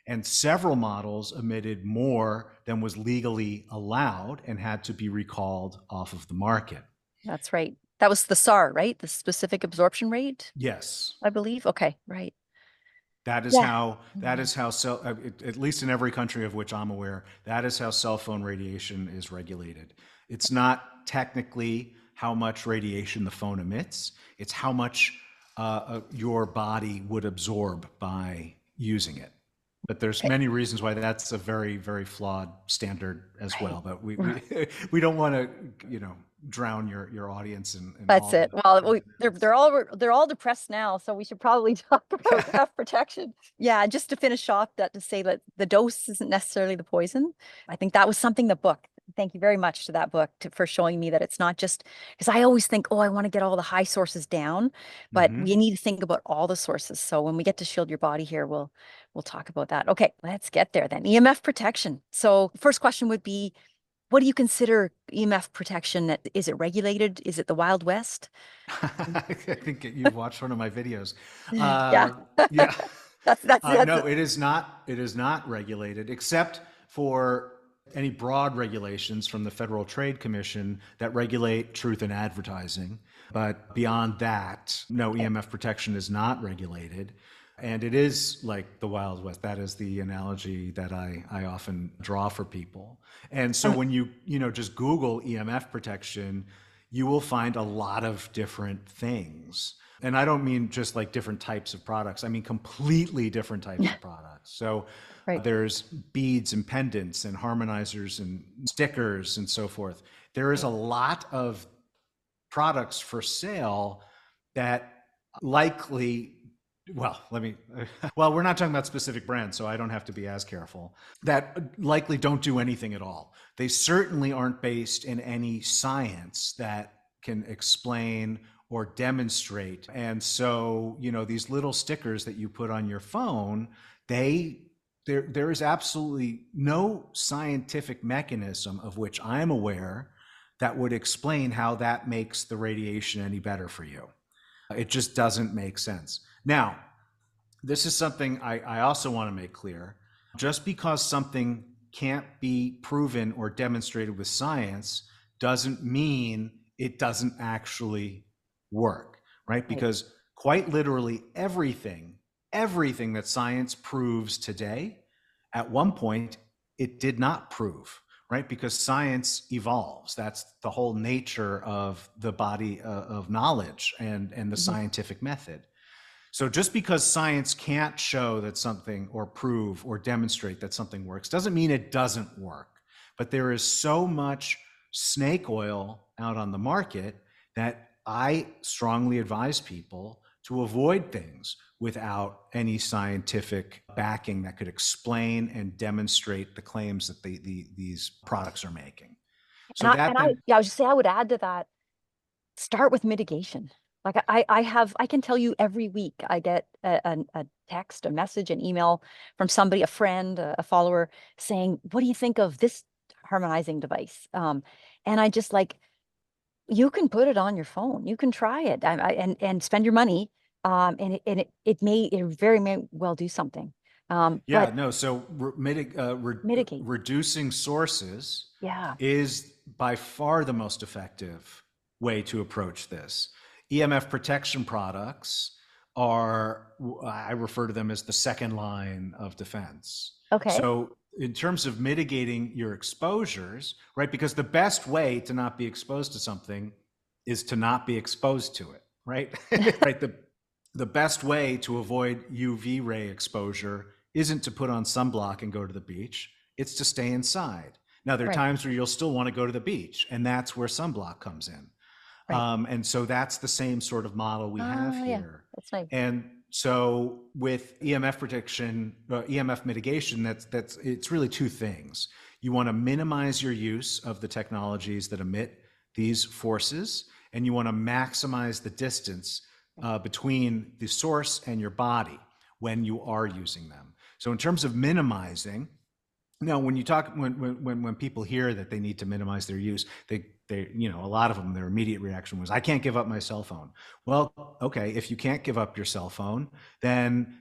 And several models emitted more than was legally allowed and had to be recalled off of the market. That's right. That was the SAR, right? The specific absorption rate? Yes. I believe. Okay, right. That is how, at least in every country of which I'm aware, that is how cell phone radiation is regulated. It's not technically how much radiation the phone emits, it's how much your body would absorb by using it. But there's many reasons why that's a very, very flawed standard as well. But we don't want to, drown your audience in that's it. Well, they're all depressed now, so we should probably talk about EMF protection. Yeah, just to finish off that, to say that the dose isn't necessarily the poison. I think that was something the book. thank you very much to that book for showing me that it's not just, because I always think, oh, I want to get all the high sources down, but we need to think about all the sources. So when we get to Shield Your Body here, we'll talk about that. Okay, let's get there then. EMF protection. So first question would be, what do you consider EMF protection? Is it regulated? Is it the Wild West? I think you've watched one of my videos. Yeah. Yeah. That's No, it is not. It is not regulated, except for any broad regulations from the Federal Trade Commission that regulate truth in advertising. But beyond that, no, EMF protection is not regulated. And it is like the Wild West. That is the analogy that I often draw for people. And so when you just Google EMF protection, you will find a lot of different things. And I don't mean just like different types of products. I mean completely different types of products. So there's beads and pendants and harmonizers and stickers and so forth. There is a lot of products for sale that likely, well, we're not talking about specific brands, so I don't have to be as careful, that likely don't do anything at all. They certainly aren't based in any science that can explain or demonstrate. And so, these little stickers that you put on your phone, there is absolutely no scientific mechanism of which I'm aware that would explain how that makes the radiation any better for you. It just doesn't make sense. Now, this is something I also want to make clear. Just because something can't be proven or demonstrated with science doesn't mean it doesn't actually work, right? Because quite literally everything that science proves today, at one point, it did not prove, right? Because science evolves. That's the whole nature of the body of knowledge and the scientific method. So just because science can't show that something or prove or demonstrate that something works doesn't mean it doesn't work. But there is so much snake oil out on the market that I strongly advise people to avoid things without any scientific backing that could explain and demonstrate the claims that these products are making. So I would just say, I would add to that, start with mitigation. Like I can tell you every week I get a text, a message, an email from somebody, a friend, a follower saying, what do you think of this harmonizing device? And I just like, you can put it on your phone, you can try it and spend your money. And it very may well do something. So mitigate. Reducing sources Yeah. is by far the most effective way to approach this. EMF protection products are, I refer to them as the second line of defense. Okay. So in terms of mitigating your exposures, right? Because the best way to not be exposed to something is to not be exposed to it, right? Right. The best way to avoid UV ray exposure isn't to put on sunblock and go to the beach. It's to stay inside. Now, there are times where you'll still want to go to the beach, and that's where sunblock comes in. And so that's the same sort of model we have here. Yeah. That's nice. And so with EMF protection, EMF mitigation, it's really two things. You want to minimize your use of the technologies that emit these forces, and you want to maximize the distance between the source and your body when you are using them. So in terms of minimizing, now when you talk, when people hear that they need to minimize their use, they a lot of them, their immediate reaction was, I can't give up my cell phone. Well, okay, if you can't give up your cell phone, then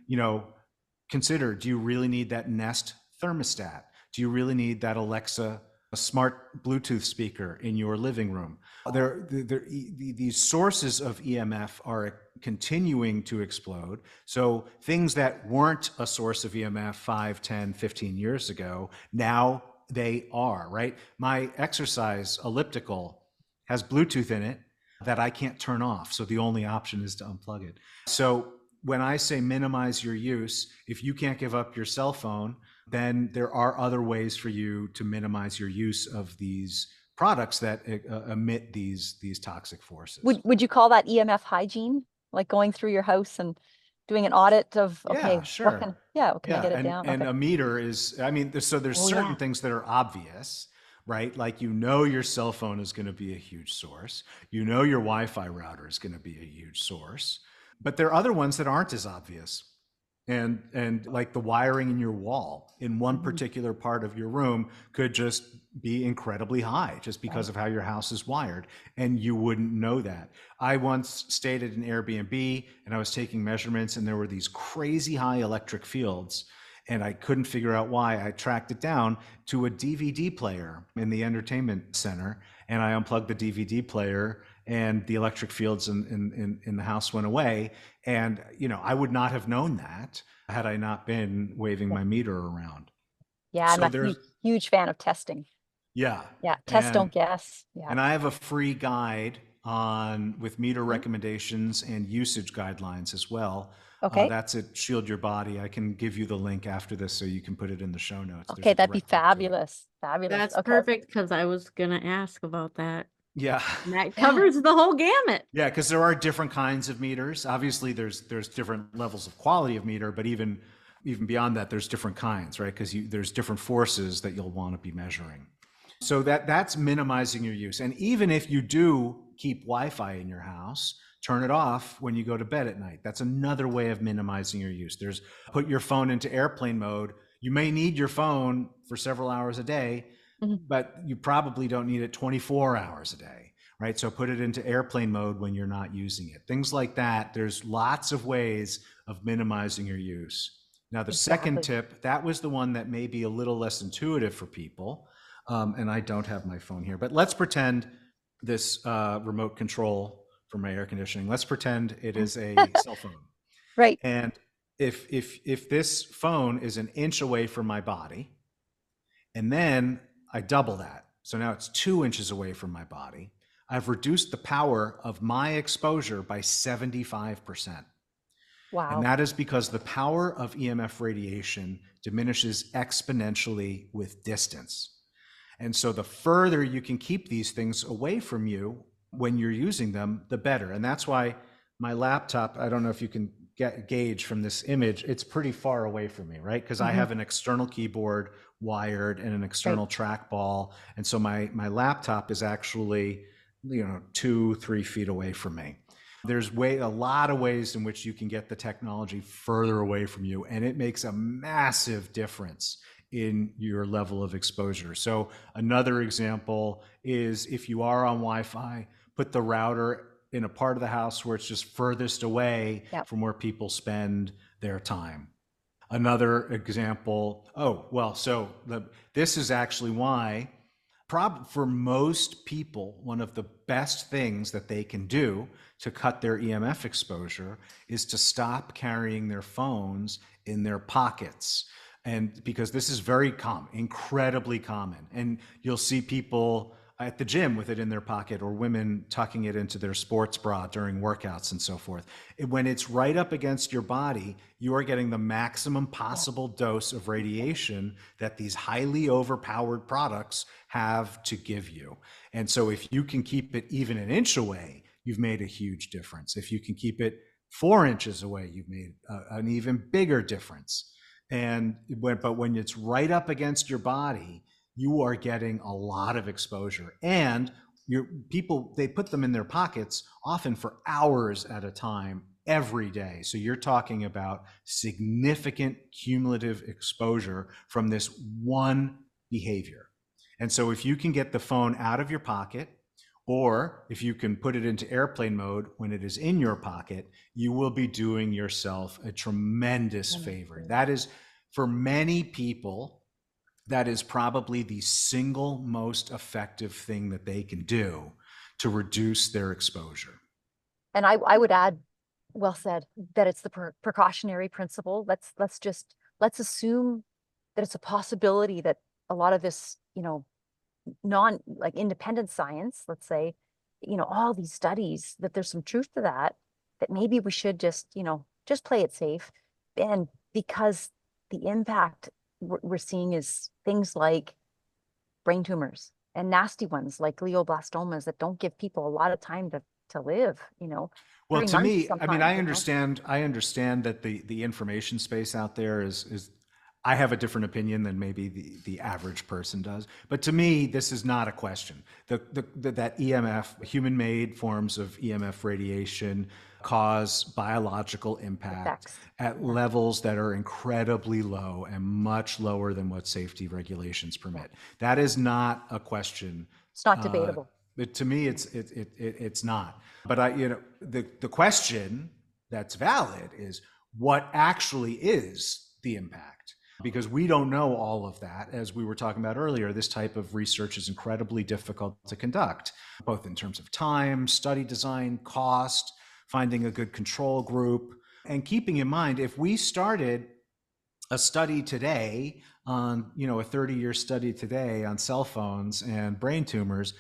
consider, do you really need that Nest thermostat? Do you really need that Alexa, a smart Bluetooth speaker in your living room? These sources of EMF are continuing to explode. So things that weren't a source of EMF 5, 10, 15 years ago, now they are, right? My exercise elliptical has Bluetooth in it that I can't turn off. So the only option is to unplug it. So when I say minimize your use, if you can't give up your cell phone, then there are other ways for you to minimize your use of these products that emit these toxic forces. Would you call that EMF hygiene? Like going through your house and doing an audit of, okay, yeah, sure. What can I get it down? And a meter is, there's certain things that are obvious, right? Like, you know, your cell phone is going to be a huge source. You know, your Wi-Fi router is going to be a huge source. But there are other ones that aren't as obvious. And like the wiring in your wall in one particular part of your room could just be incredibly high just because of how your house is wired, and you wouldn't know that. I once stayed at an Airbnb and I was taking measurements, and there were these crazy high electric fields, and I couldn't figure out why. I tracked it down to a DVD player in the entertainment center, and I unplugged the DVD player, and the electric fields in the house went away. And, you know, I would not have known that had I not been waving my meter around. Yeah, So I'm a there's, huge fan of testing. yeah. Yeah, test, And, don't guess. Yeah. and I have a free guide with meter recommendations and usage guidelines as well. Okay. That's at Shield Your Body. I can give you the link after this so you can put it in the show notes. Okay, that'd be fabulous. Fabulous. That's okay. perfect, because I was going to ask about that. Yeah. And that covers the whole gamut. Yeah, because there are different kinds of meters. Obviously, there's different levels of quality of meter, but even beyond that, there's different kinds, right? Because there's different forces that you'll want to be measuring. So that's minimizing your use. And even if you do keep Wi-Fi in your house, turn it off when you go to bed at night. That's another way of minimizing your use. There's put your phone into airplane mode. You may need your phone for several hours a day, but you probably don't need it 24 hours a day, right? So put it into airplane mode when you're not using it. Things like that. There's lots of ways of minimizing your use. Now, the second tip, that was the one that may be a little less intuitive for people. And I don't have my phone here, but let's pretend this remote control for my air conditioning, let's pretend it is a cell phone. Right. And if this phone is 1 inch away from my body, and then I double that, so now it's 2 inches away from my body, I've reduced the power of my exposure by 75%. Wow. And that is because the power of EMF radiation diminishes exponentially with distance. And so the further you can keep these things away from you when you're using them, the better. And that's why my laptop, I don't know if you can gauge from this image, it's pretty far away from me, right? Because I have an external keyboard wired and an external trackball. And so my laptop is actually, 2-3 feet away from me. There's a lot of ways in which you can get the technology further away from you, and it makes a massive difference in your level of exposure. So another example is if you are on Wi-Fi, put the router in a part of the house where it's just furthest away from where people spend their time. Another example, this is actually why for most people, one of the best things that they can do to cut their EMF exposure is to stop carrying their phones in their pockets. And because this is very common, incredibly common. And you'll see people at the gym with it in their pocket, or women tucking it into their sports bra during workouts and so forth. When it's right up against your body, you are getting the maximum possible dose of radiation that these highly overpowered products have to give you. And so if you can keep it even 1 inch away, you've made a huge difference. If you can keep it 4 inches away, you've made an even bigger difference. But when it's right up against your body, you are getting a lot of exposure. And they put them in their pockets often for hours at a time every day. So you're talking about significant cumulative exposure from this one behavior. And so if you can get the phone out of your pocket, or if you can put it into airplane mode when it is in your pocket, you will be doing yourself a tremendous favor. That is, for many people, that is probably the single most effective thing that they can do to reduce their exposure. And I would add, well said, that it's the precautionary principle. Let's assume that it's a possibility that a lot of this, independent science, let's say, all these studies, that there's some truth to that maybe we should just play it safe. And because the impact we're seeing is things like brain tumors and nasty ones like glioblastomas that don't give people a lot of time to live, Well, to me, I mean, I understand understand that the information space out there is I have a different opinion than maybe the average person does. But to me, this is not a question. That EMF, human-made forms of EMF radiation, cause biological impact Effects. at levels that are incredibly low and much lower than what safety regulations permit. That is not a question. It's not debatable. To me, it's not. But the question that's valid is, what actually is the impact? Because we don't know all of that. As we were talking about earlier, this type of research is incredibly difficult to conduct, both in terms of time, study design, cost, finding a good control group, and keeping in mind, if we started a study today on, a 30-year study today on cell phones and brain tumors,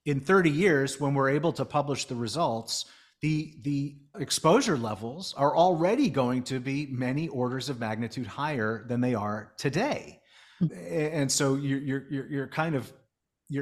in 30 years, when we're able to publish the results, the exposure levels are already going to be many orders of magnitude higher than they are today. And so you're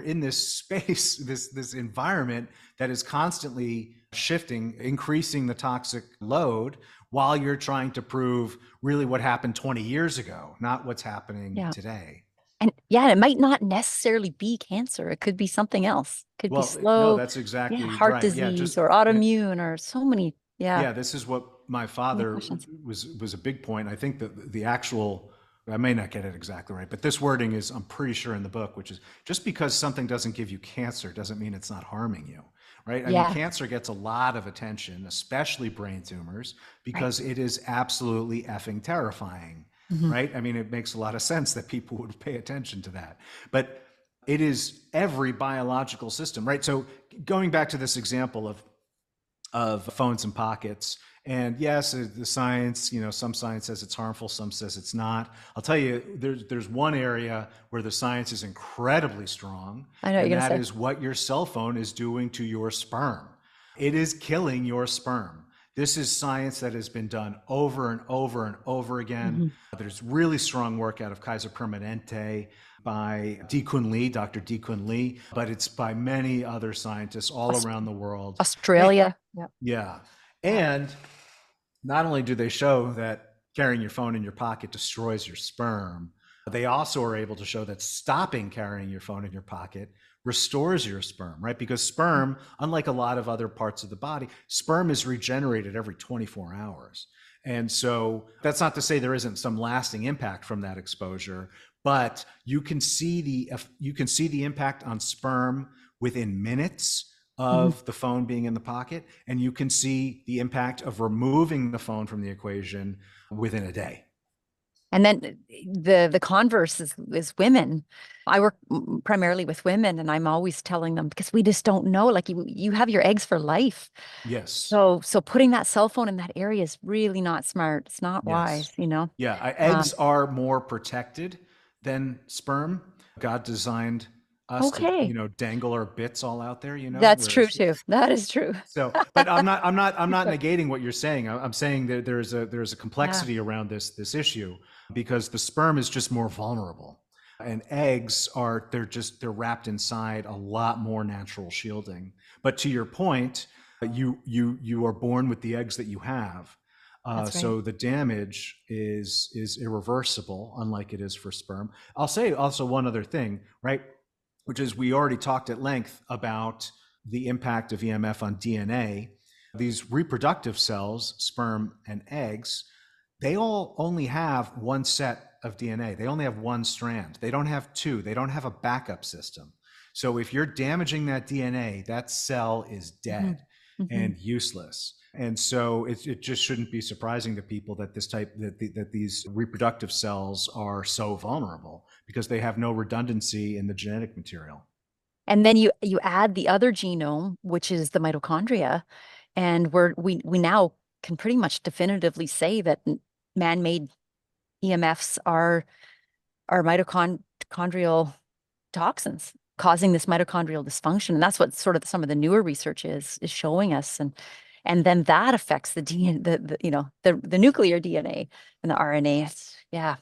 in this space, this environment that is constantly shifting, increasing the toxic load, while you're trying to prove really what happened 20 years ago, not what's happening today. And it might not necessarily be cancer. It could be something else. It could be slow. No, that's exactly heart right. disease or autoimmune or so many. Yeah, this is what my father was a big point. I think that the actual, I may not get it exactly right, but this wording is, I'm pretty sure, in the book, which is, just because something doesn't give you cancer doesn't mean it's not harming you, right? I mean, cancer gets a lot of attention, especially brain tumors, because it is absolutely effing terrifying, right? I mean, it makes a lot of sense that people would pay attention to that. But it is every biological system, right? So going back to this example of phones in pockets, and yes, the science, some science says it's harmful, some says it's not. I'll tell you, there's one area where the science is incredibly strong, and that is what your cell phone is doing to your sperm. It is killing your sperm. This is science that has been done over and over and over again. There's really strong work out of Kaiser Permanente by Dr. Di-Kun Lee, but it's by many other scientists all around the world. Australia. Yeah. And not only do they show that carrying your phone in your pocket destroys your sperm, they also are able to show that stopping carrying your phone in your pocket restores your sperm, right? Because sperm, unlike a lot of other parts of the body, sperm is regenerated every 24 hours. And so that's not to say there isn't some lasting impact from that exposure, but you can see the impact on sperm within minutes of the phone being in the pocket, and you can see the impact of removing the phone from the equation within a day. And then the converse is women. I work primarily with women, and I'm always telling them, because we just don't know, like you have your eggs for life. Yes. So putting that cell phone in that area is really not smart. It's not wise, Yeah, eggs are more protected than sperm. God designed us to, dangle our bits all out there, That's true too. That is true. So, but I'm not negating what you're saying. I'm saying that there's a complexity around this issue, because the sperm is just more vulnerable, and eggs they're wrapped inside a lot more natural shielding. But to your point, you are born with the eggs that you have. So the damage is irreversible, unlike it is for sperm. I'll say also one other thing, right? Which is, we already talked at length about the impact of EMF on DNA. These reproductive cells, sperm and eggs, they all only have one set of DNA. They only have one strand. They don't have two. They don't have a backup system. So if you're damaging that DNA, that cell is dead and useless. And so it just shouldn't be surprising to people that that these reproductive cells are so vulnerable, because they have no redundancy in the genetic material. And then you add the other genome, which is the mitochondria, and we now can pretty much definitively say that man-made EMFs are mitochondrial toxins causing this mitochondrial dysfunction. And that's what sort of some of the newer research is showing us. And then that affects the DNA, the nuclear DNA and the RNA.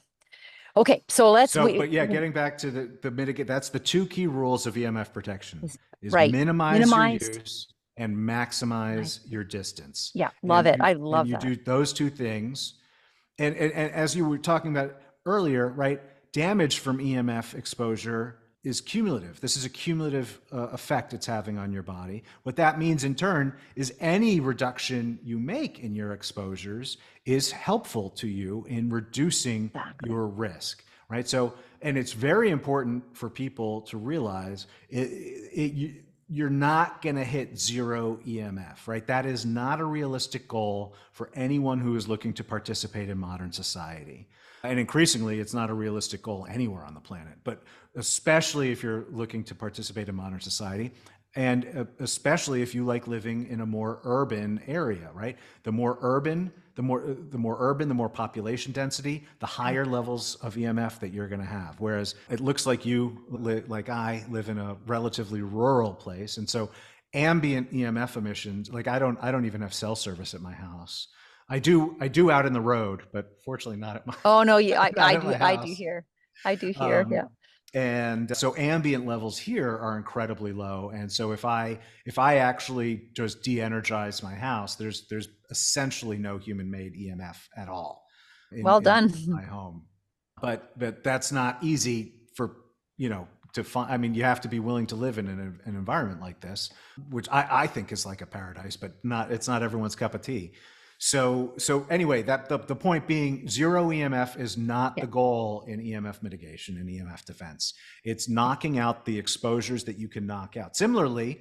Okay, so getting back to the mitigate, that's the two key rules of EMF protection: is minimize your use and maximize your distance. Yeah, love it. I love that. You do those two things, and as you were talking about earlier, right? Damage from EMF exposure is cumulative. This is a cumulative effect it's having on your body. What that means in turn is any reduction you make in your exposures is helpful to you in reducing your risk, right? So, and it's very important for people to realize you're not going to hit zero EMF, right? That is not a realistic goal for anyone who is looking to participate in modern society. And increasingly, it's not a realistic goal anywhere on the planet, but especially if you're looking to participate in modern society, and especially if you like living in a more urban area, right? The more urban, the more population density, the higher levels of EMF that you're going to have. Whereas it looks like like I live in a relatively rural place, and so ambient EMF emissions, like I don't even have cell service at my house. I do out in the road, but fortunately not at my. Oh no, yeah, I do here. Yeah. And so ambient levels here are incredibly low. And so if I actually just de-energize my house, there's essentially no human-made EMF at all. Well done. In my home. But that's not easy for, to find. I mean, you have to be willing to live in an environment like this, which I think is like a paradise, but it's not everyone's cup of tea. So anyway, the point being, zero EMF is not the goal in EMF mitigation and EMF defense. It's knocking out the exposures that you can knock out. Similarly,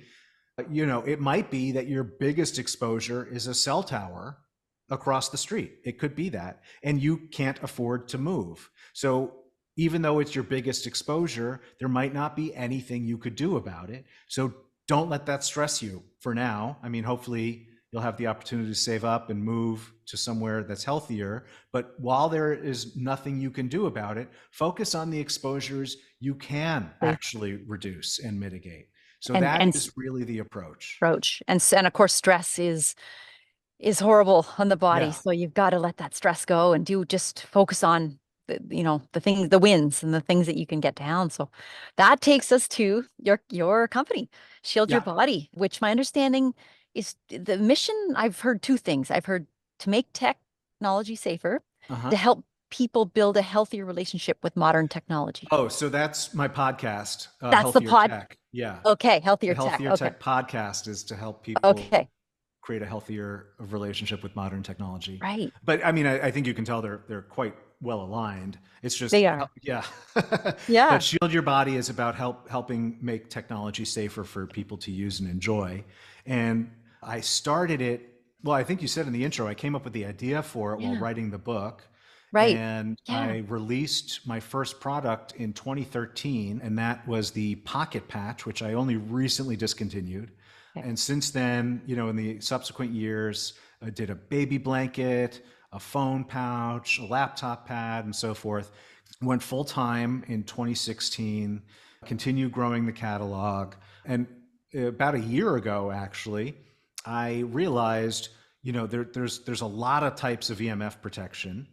it might be that your biggest exposure is a cell tower across the street. It could be that, and you can't afford to move. So even though it's your biggest exposure, there might not be anything you could do about it. So don't let that stress you for now. I mean, hopefully you'll have the opportunity to save up and move to somewhere that's healthier. But while there is nothing you can do about it, focus on the exposures you can actually reduce and mitigate. So that is really the approach. And of course, stress is horrible on the body. Yeah. So you've got to let that stress go and just focus on the wins and the things that you can get down. So that takes us to your company, Shield Your Body, which my understanding is the mission. I've heard two things. I've heard to make technology safer, to help people build a healthier relationship with modern technology. Oh, so that's my podcast. That's the pod. Tech. Yeah. Okay. Healthier Tech. Healthier Tech podcast is to help people create a healthier relationship with modern technology. Right. But I mean, I think you can tell they're quite well aligned. It's just they are. Yeah. Yeah. But Shield Your Body is about helping make technology safer for people to use and enjoy. And I started it. Well, I think you said in the intro, I came up with the idea for it while writing the book. Right. And I released my first product in 2013, and that was the Pocket Patch, which I only recently discontinued. And since then, in the subsequent years, I did a baby blanket, a phone pouch, a laptop pad, and so forth. Went full time in 2016, continued growing the catalog. And about a year ago, actually, I realized, there's a lot of types of EMF protection,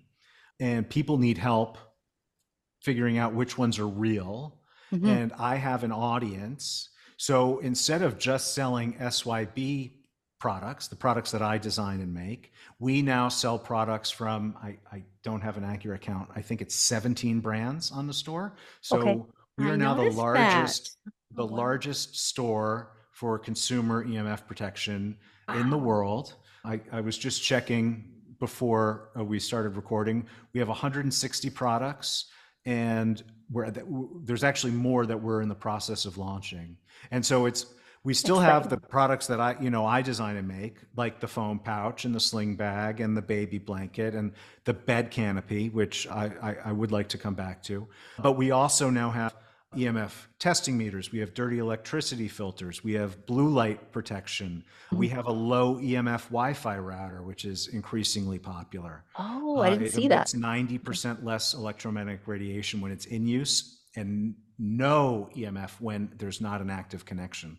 and people need help figuring out which ones are real. And I have an audience. So instead of just selling SYB products, the products that I design and make, we now sell products from, I don't have an accurate count, I think it's 17 brands on the store. So we are now the largest store for consumer EMF protection in the world. I was just checking before we started recording. We have 160 products, and there's actually more that we're in the process of launching. And so we still have the products that I design and make, like the foam pouch and the sling bag and the baby blanket and the bed canopy, which I would like to come back to. But we also now have EMF testing meters. We have dirty electricity filters. We have blue light protection. We have a low EMF Wi-Fi router, which is increasingly popular. Oh, I didn't see that. It's 90% less electromagnetic radiation when it's in use, and no EMF when there's not an active connection.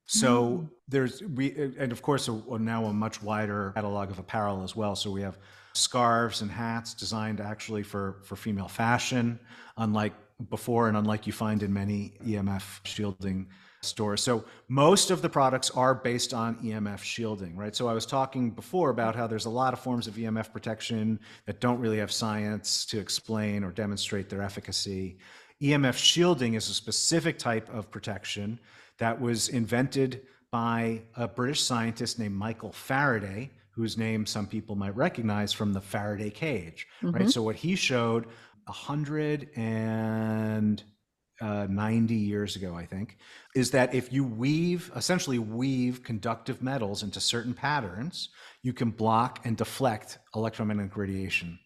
So and of course now a much wider catalog of apparel as well. So we have scarves and hats designed actually for female fashion, unlike before and unlike you find in many EMF shielding store. So most of the products are based on EMF shielding, right? So I was talking before about how there's a lot of forms of EMF protection that don't really have science to explain or demonstrate their efficacy. EMF shielding is a specific type of protection that was invented by a British scientist named Michael Faraday, whose name some people might recognize from the Faraday cage, right? So what he showed 190 years ago, I think, is that if you essentially weave conductive metals into certain patterns, you can block and deflect electromagnetic radiation.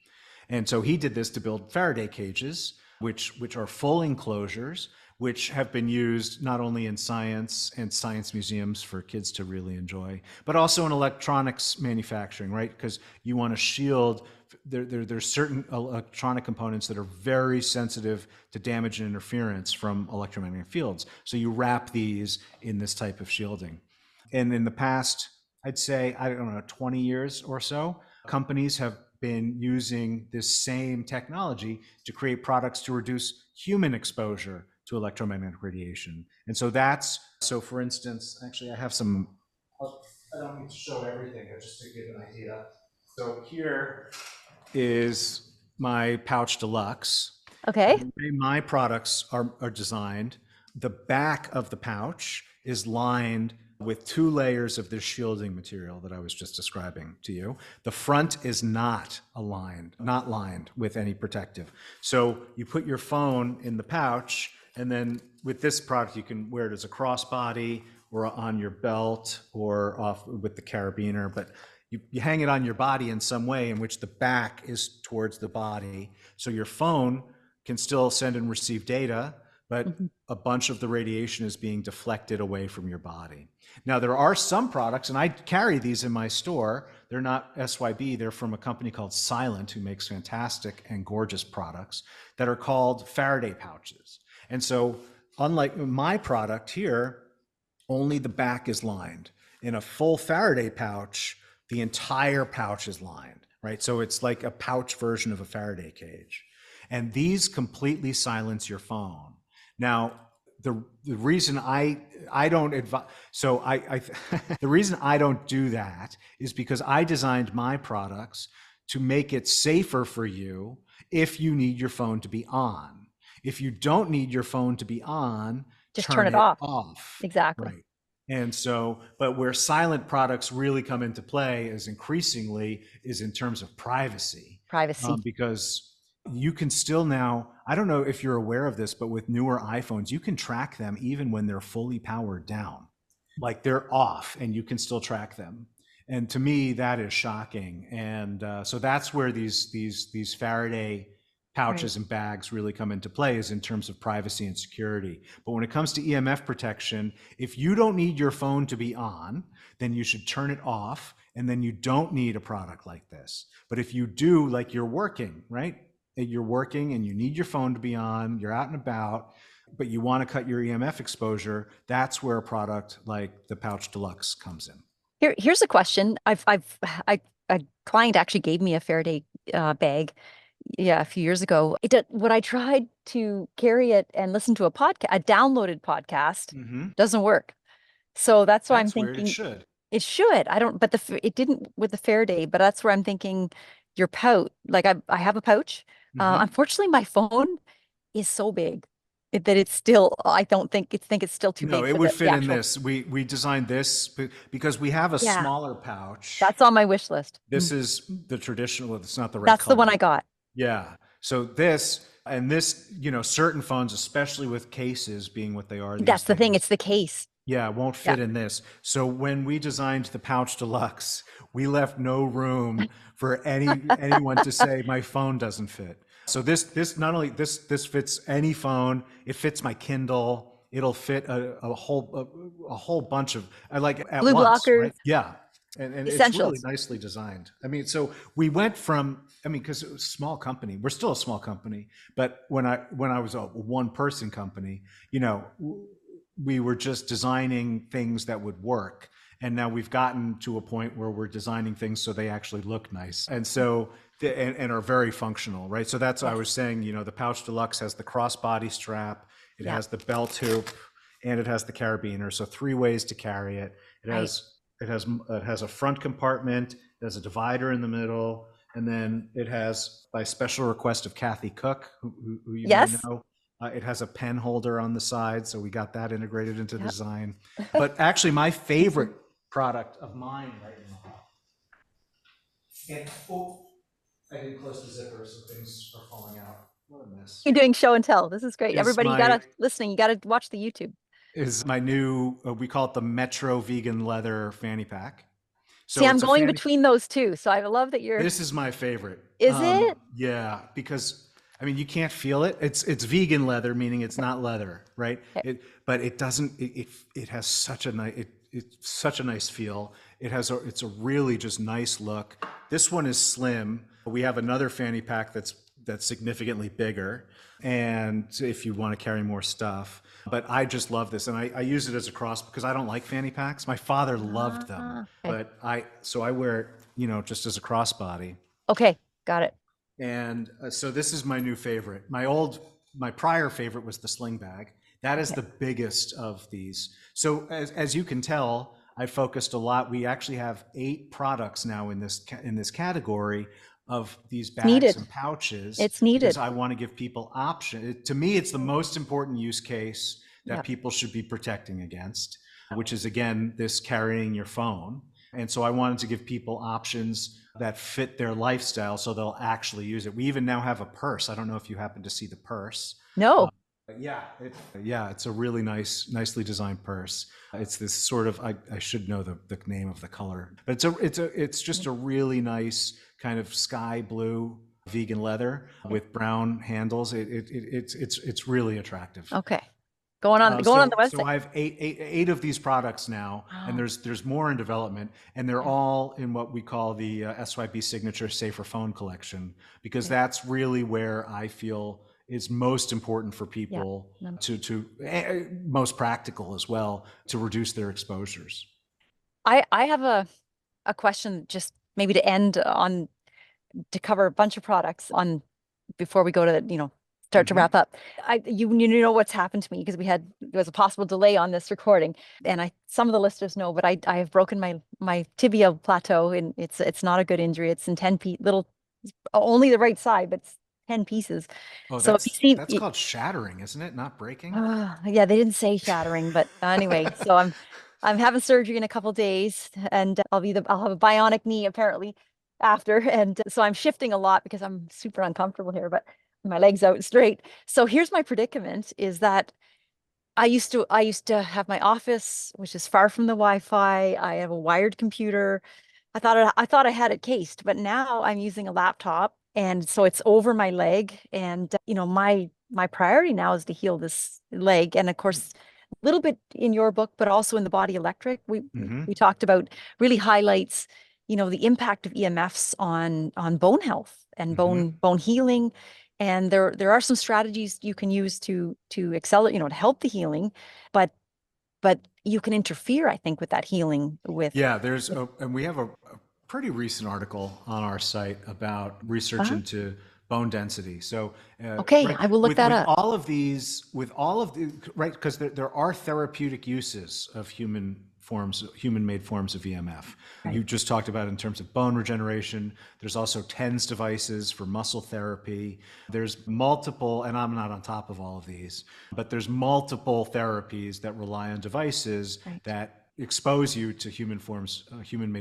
And so he did this to build Faraday cages, which are full enclosures, which have been used not only in science and science museums for kids to really enjoy, but also in electronics manufacturing, right? Because you want to shield, there's certain electronic components that are very sensitive to damage and interference from electromagnetic fields. So you wrap these in this type of shielding. And in the past, I'd say, I don't know, 20 years or so, companies have been using this same technology to create products to reduce human exposure to electromagnetic radiation. And so for instance, actually I have some, I don't need to show everything, but just to give an idea. So here is my Pouch Deluxe. Okay. The way my products are designed, the back of the pouch is lined with 2 layers of this shielding material that I was just describing to you. The front is not lined with any protective. So you put your phone in the pouch, and then with this product, you can wear it as a crossbody or on your belt or off with the carabiner, but you hang it on your body in some way in which the back is towards the body. So your phone can still send and receive data, but a bunch of the radiation is being deflected away from your body. Now, there are some products, and I carry these in my store. They're not SYB. They're from a company called Silent, who makes fantastic and gorgeous products that are called Faraday pouches. And so unlike my product here, only the back is lined. In a full Faraday pouch, the entire pouch is lined, right? So it's like a pouch version of a Faraday cage. And these completely silence your phone. Now, the reason I don't advise, so the reason I don't do that is because I designed my products to make it safer for you if you need your phone to be on. If you don't need your phone to be on, just turn it off. Exactly. Right. And so, but where silent products really come into play is increasingly is in terms of privacy. Because you can still now, I don't know if you're aware of this, but with newer iPhones, you can track them even when they're fully powered down. Like they're off and you can still track them. And to me, that is shocking. And so that's where these Faraday pouches and bags really come into play, is in terms of privacy and security. But when it comes to EMF protection, if you don't need your phone to be on, then you should turn it off, and then you don't need a product like this. But if you do, like you're working, right? You're working and you need your phone to be on, you're out and about, but you want to cut your EMF exposure, that's where a product like the Pouch Deluxe comes in. Here's a question. A client actually gave me a Faraday bag, a few years ago. When I tried to carry it and listen to a downloaded podcast, doesn't work. So that's why I'm thinking weird. It should. It should. It didn't with the Faraday, but that's where I'm thinking your pouch. Like I have a pouch. Unfortunately, my phone is so big that it's still, I think it's still too big. No, it would fit in this. We designed this because we have a smaller pouch. That's on my wish list. This is the traditional, it's not the right That's color. the one I got. Yeah. So this, certain phones, especially with cases being what they are. That's the thing. It's the case. Yeah, it won't fit in this. So when we designed the Pouch Deluxe, we left no room for anyone to say my phone doesn't fit. So this not only this fits any phone, it fits my Kindle. It'll fit a whole bunch of blue blockers. Right? Yeah, and it's really nicely designed. I mean, so we went from because it was a small company. We're still a small company, but when I was a one-person company, we were just designing things that would work. And now we've gotten to a point where we're designing things so they actually look nice. And so, and are very functional, right? So that's what I was saying, the Pouch Deluxe has the crossbody strap, it has the belt hoop, and it has the carabiner. So 3 ways to carry it. It has a front compartment, it has a divider in the middle, and then it has, by special request of Kathy Cook, who you may know, it has a pen holder on the side. So we got that integrated into the design. But actually my favorite product of mine right now, and I didn't close the zipper, so things are falling out. What a mess. You're doing show and tell. This is great. Everybody, you gotta watch the YouTube. Is my new, we call it the Metro Vegan Leather Fanny Pack. So see, I'm going between those two. So I love that you're. This is my favorite. Is it? Yeah, because I mean, you can't feel it. It's vegan leather, meaning it's not leather, right? Okay. But it doesn't. It has such a nice. It's such a nice feel. It's a really just nice look. This one is slim. We have another fanny pack that's significantly bigger, and if you want to carry more stuff. But I just love this, and I use it as a cross because I don't like fanny packs. My father loved them, but I wear it, you know, just as a crossbody. Okay, got it. And so this is my new favorite. My prior favorite was the sling bag. That is the biggest of these. So as you can tell, I focused a lot. We actually have 8 products now in this category of these bags and pouches. It's needed. Because I want to give people option. To me, it's the most important use case that people should be protecting against, which is, again, this carrying your phone. And so I wanted to give people options that fit their lifestyle so they'll actually use it. We even now have a purse. I don't know if you happen to see the purse. No. It's a really nicely designed purse. It's this sort of, I should know the name of the color, but it's just a really nice kind of sky blue vegan leather with brown handles. It's really attractive. Okay. Going on the website. So I have eight of these products now, and there's more in development, and they're all in what we call the SYB Signature Safer Phone Collection, because that's really where I feel is most important for people to most practical as well to reduce their exposures. I have a question, just maybe to end on, to cover a bunch of products on before we go to start to wrap up. You know what's happened to me, because there was a possible delay on this recording, and some of the listeners know, but I have broken my tibia plateau, and it's not a good injury. It's in 10 little, only the right side, but it's 10 pieces. Oh, so that's called shattering, isn't it? Not breaking. Yeah, they didn't say shattering, but anyway, so I'm having surgery in a couple days, and I'll have a bionic knee apparently after, and so I'm shifting a lot because I'm super uncomfortable here, but my legs out straight. So here's my predicament, is that I used to have my office, which is far from the Wi-Fi. I have a wired computer. I thought I had it cased, but now I'm using a laptop, and so it's over my leg. And my priority now is to heal this leg. And of course, a little bit in your book, but also in the Body Electric, we talked about, really highlights the impact of EMFs on bone health and bone healing. And there are some strategies you can use to accelerate, to help the healing, but you can interfere, I think, with that healing with. Yeah, and we have a pretty recent article on our site about research into bone density. So I will look that up. All of these, right, because there are therapeutic uses of human-made forms of EMF. Right. You just talked about in terms of bone regeneration. There's also TENS devices for muscle therapy. There's multiple, and I'm not on top of all of these, but there's multiple therapies that rely on devices that expose you to human-made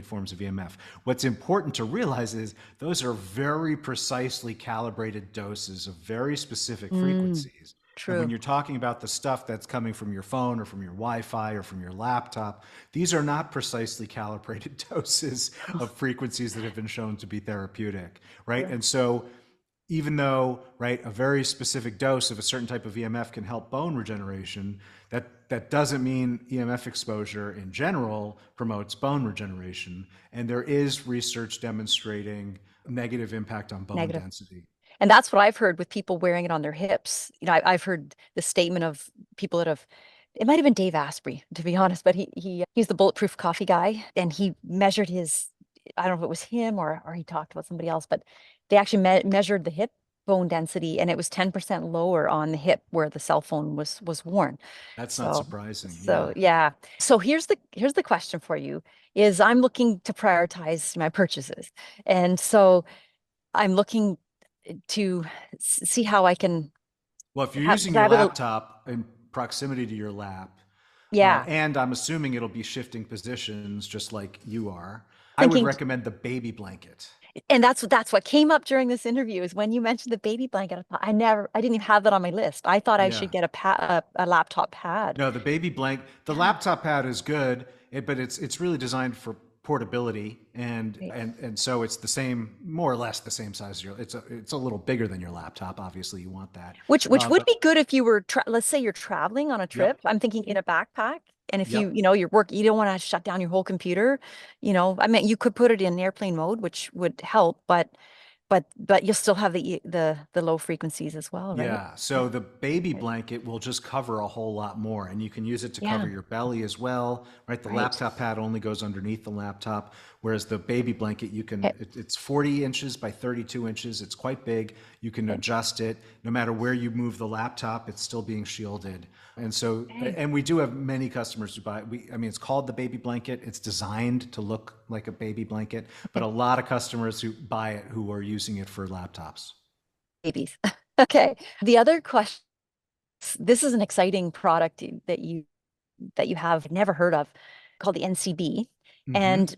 forms of EMF. What's important to realize is those are very precisely calibrated doses of very specific frequencies. True. And when you're talking about the stuff that's coming from your phone or from your Wi-Fi or from your laptop, these are not precisely calibrated doses of frequencies that have been shown to be therapeutic, right? And so even though, a very specific dose of a certain type of EMF can help bone regeneration, that doesn't mean EMF exposure in general promotes bone regeneration. And there is research demonstrating negative impact on bone density. And that's what I've heard with people wearing it on their hips. I've heard the statement of people that it might have been Dave Asprey, to be honest, but he's the Bulletproof Coffee guy, and he measured I don't know if it was him or he talked about somebody else, but they actually measured the hip bone density, and it was 10% lower on the hip where the cell phone was worn. That's not surprising. Yeah. So here's the question for you is I'm looking to prioritize my purchases. And so I'm looking to see how I can. Well, if you're using your laptop in proximity to your lap, and I'm assuming it'll be shifting positions just like you are, I would recommend the baby blanket. And that's what came up during this interview is when you mentioned the baby blanket. I didn't even have that on my list. I thought I should get a laptop pad. No, the laptop pad is good, but it's really designed for portability, and so it's the same, more or less the same size as your. It's a little bigger than your laptop. Obviously, you want that. Which would be good if you were let's say you're traveling on a trip. I'm thinking in a backpack. And if you your work, you don't want to shut down your whole computer, I mean, you could put it in airplane mode, which would help, but you'll still have the low frequencies as well, right? Yeah. So the baby blanket will just cover a whole lot more, and you can use it to cover your belly as well, right? The laptop pad only goes underneath the laptop, whereas the baby blanket, you can, it's 40 inches by 32 inches. It's quite big. You can adjust it. No matter where you move the laptop, it's still being shielded. And so, and we do have many customers who buy it. I mean, it's called the baby blanket. It's designed to look like a baby blanket, but a lot of customers who buy it who are using it for laptops. Babies. Okay. The other question, this is an exciting product that you have never heard of, called the NCB. And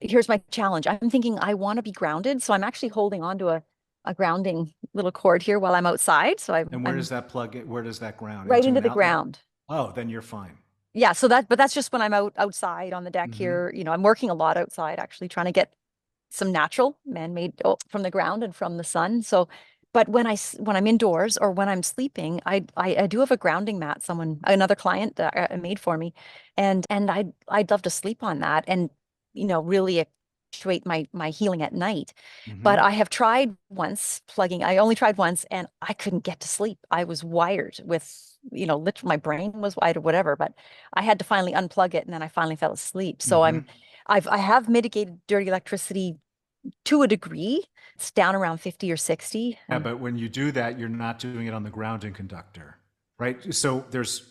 here's my challenge. I'm thinking I want to be grounded, so I'm actually holding on to a grounding little cord here while I'm outside. So And where does that plug it? Where does that ground? Right into the ground. Oh, then you're fine. Yeah. So but that's just when I'm outside on the deck here. I'm working a lot outside, actually trying to get some natural man-made from the ground and from the sun. So, but when I'm indoors or when I'm sleeping, I do have a grounding mat. Another client made for me, and I'd love to sleep on that and really actuate my healing at night. But I have tried once I only tried once, and I couldn't get to sleep. I was wired with literally my brain was wired or whatever, but I had to finally unplug it, and then I finally fell asleep. So I have mitigated dirty electricity to a degree. It's down around 50 or 60. Yeah, but when you do that, you're not doing it on the grounding conductor, right? So there's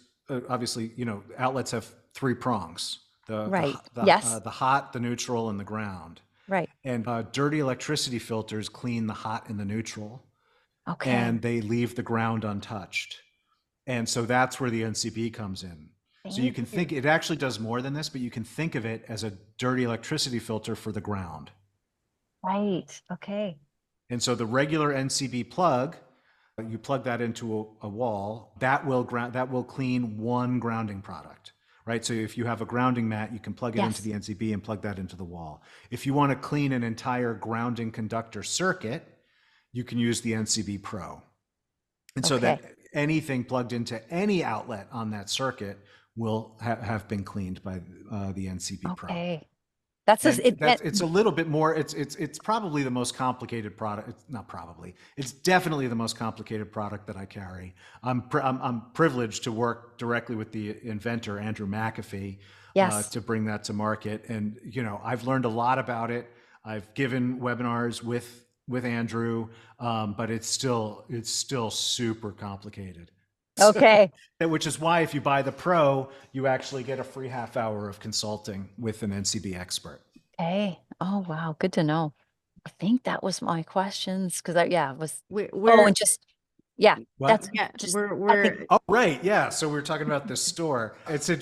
obviously, outlets have 3 prongs. The hot, the neutral, and the ground. Right. And dirty electricity filters clean the hot and the neutral. Okay. And they leave the ground untouched. And so that's where the NCB comes in. So you can think, it actually does more than this, but you can think of it as a dirty electricity filter for the ground. Right. Okay. And so the regular NCB plug, you plug that into a wall, that will clean one grounding product, right? So if you have a grounding mat, you can plug it into the NCB and plug that into the wall. If you want to clean an entire grounding conductor circuit, you can use the NCB Pro. And so that anything plugged into any outlet on that circuit will have been cleaned by the NCB Pro. Okay. It's a little bit more. It's probably the most complicated product. It's not probably. It's definitely the most complicated product that I carry. I'm privileged to work directly with the inventor, Andrew McAfee, to bring that to market. And I've learned a lot about it. I've given webinars with Andrew, but it's still super complicated. Okay. Which is why if you buy the Pro, you actually get a free half hour of consulting with an NCB expert. Okay. Oh, wow. Good to know. I think that was my questions because it was. We're Oh, right. Yeah. So we're talking about this store. It's at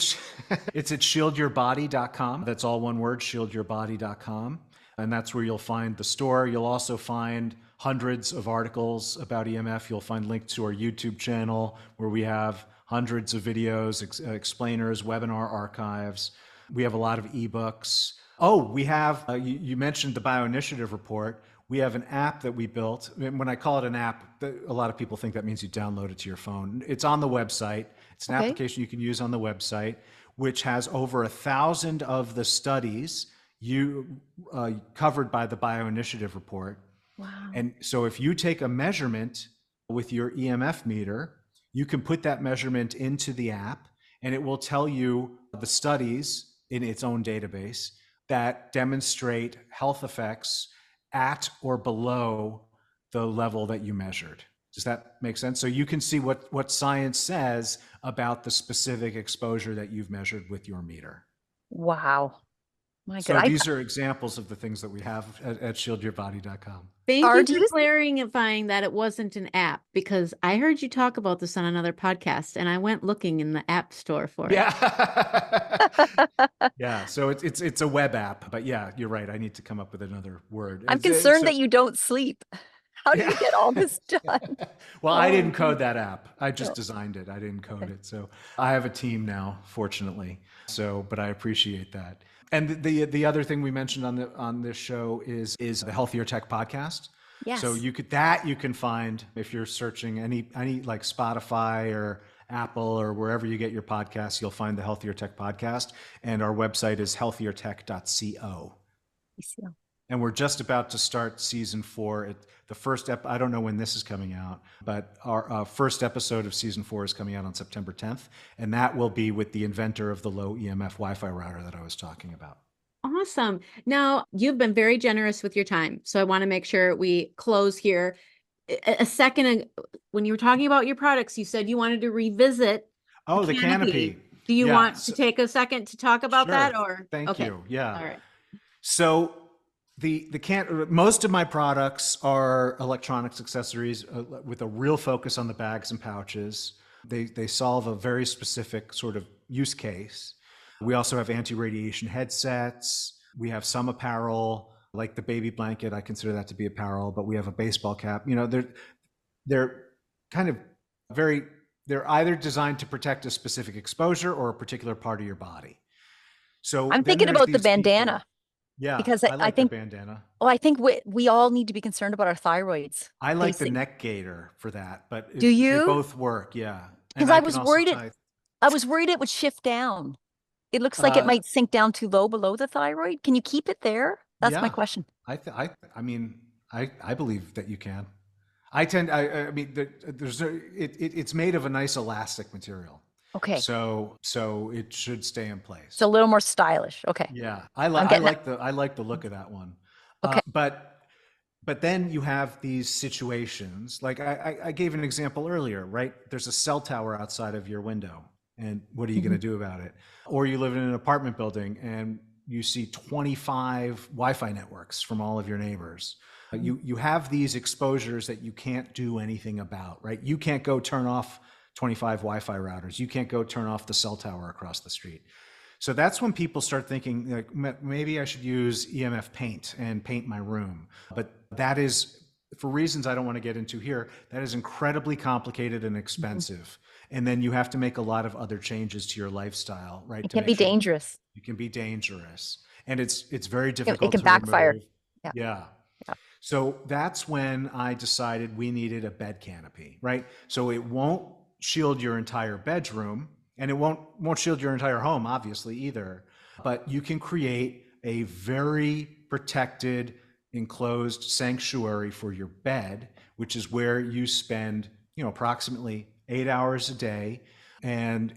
shieldyourbody.com. That's all one word, shieldyourbody.com. And that's where you'll find the store. You'll also find hundreds of articles about EMF. You'll find links to our YouTube channel where we have hundreds of videos, explainers, webinar archives. We have a lot of ebooks. Oh, we have, you mentioned the BioInitiative report. We have an app that we built. When I call it an app, a lot of people think that means you download it to your phone. It's on the website. It's an application you can use on the website, which has over 1,000 of the studies covered by the BioInitiative report. Wow. And so if you take a measurement with your EMF meter, you can put that measurement into the app and it will tell you the studies in its own database that demonstrate health effects at or below the level that you measured. Does that make sense? So you can see what science says about the specific exposure that you've measured with your meter. Wow. My So God. these are examples of the things that we have at shieldyourbody.com. Thank Are you do for you- clarifying that it wasn't an app, because I heard you talk about this on another podcast and I went looking in the app store for it. Yeah. Yeah. So it's a web app, but yeah, you're right. I need to come up with another word. I'm concerned that you don't sleep. How do you get all this done? Well, I Oh, didn't code that app. I just No. designed it. I didn't code Okay. it. So I have a team now, fortunately. So, but I appreciate that. And the other thing we mentioned on this show is the Healthier Tech podcast. Yes. So you can find if you're searching any like Spotify or Apple or wherever you get your podcasts, you'll find the Healthier Tech podcast. And our website is healthiertech.co. And we're just about to start season 4. The first I don't know when this is coming out, but our first episode of season 4 is coming out on September 10th. And that will be with the inventor of the low EMF Wi-Fi router that I was talking about. Awesome. Now, you've been very generous with your time, so I want to make sure we close here. A second, when you were talking about your products, you said you wanted to revisit the canopy. Do you Yeah, want to take a second to talk about Sure. that, or? Thank Okay. you. Yeah. All right. So most of my products are electronics accessories with a real focus on the bags and pouches. They solve a very specific sort of use case. We also have anti-radiation headsets. We have some apparel, like the baby blanket. I consider that to be apparel, but we have a baseball cap. You know, they're kind of they're either designed to protect a specific exposure or a particular part of your body. So I'm then thinking there's about the these people- bandana. Yeah, Because I like think- the bandana. Well, I think we all need to be concerned about our thyroids. I like the pacing. neck gaiter for that, but Do you? They both work, yeah. And 'Cause I can was also worried tie- I was worried it would shift down. It looks like it might sink down too low below the thyroid. Can you keep it there? That's my Yeah. question. I mean, I believe that you can. I mean, it's made of a nice elastic material. Okay. So it should stay in place. It's a little more stylish. Okay. Yeah, I getting like the look of that one. Okay. But then you have these situations, like I gave an example earlier, right? There's a cell tower outside of your window, and what are you going to do about it? Or you live in an apartment building and you see 25 Wi-Fi networks from all of your neighbors. You have these exposures that you can't do anything about, right? You can't go turn off 25 Wi-Fi routers. You can't go turn off the cell tower across the street. So that's when people start thinking, like, maybe I should use EMF paint and paint my room. But that is, for reasons I don't want to get into here, that is incredibly complicated and expensive. And then you have to make a lot of other changes to your lifestyle, right? It can be dangerous. It can be dangerous. And it's very difficult can to backfire. remove. Yeah. Yeah. So that's when I decided we needed a bed canopy, right? So it won't shield your entire bedroom, and it won't shield your entire home, obviously, either. But you can create a very protected, enclosed sanctuary for your bed, which is where you spend, approximately 8 hours a day. And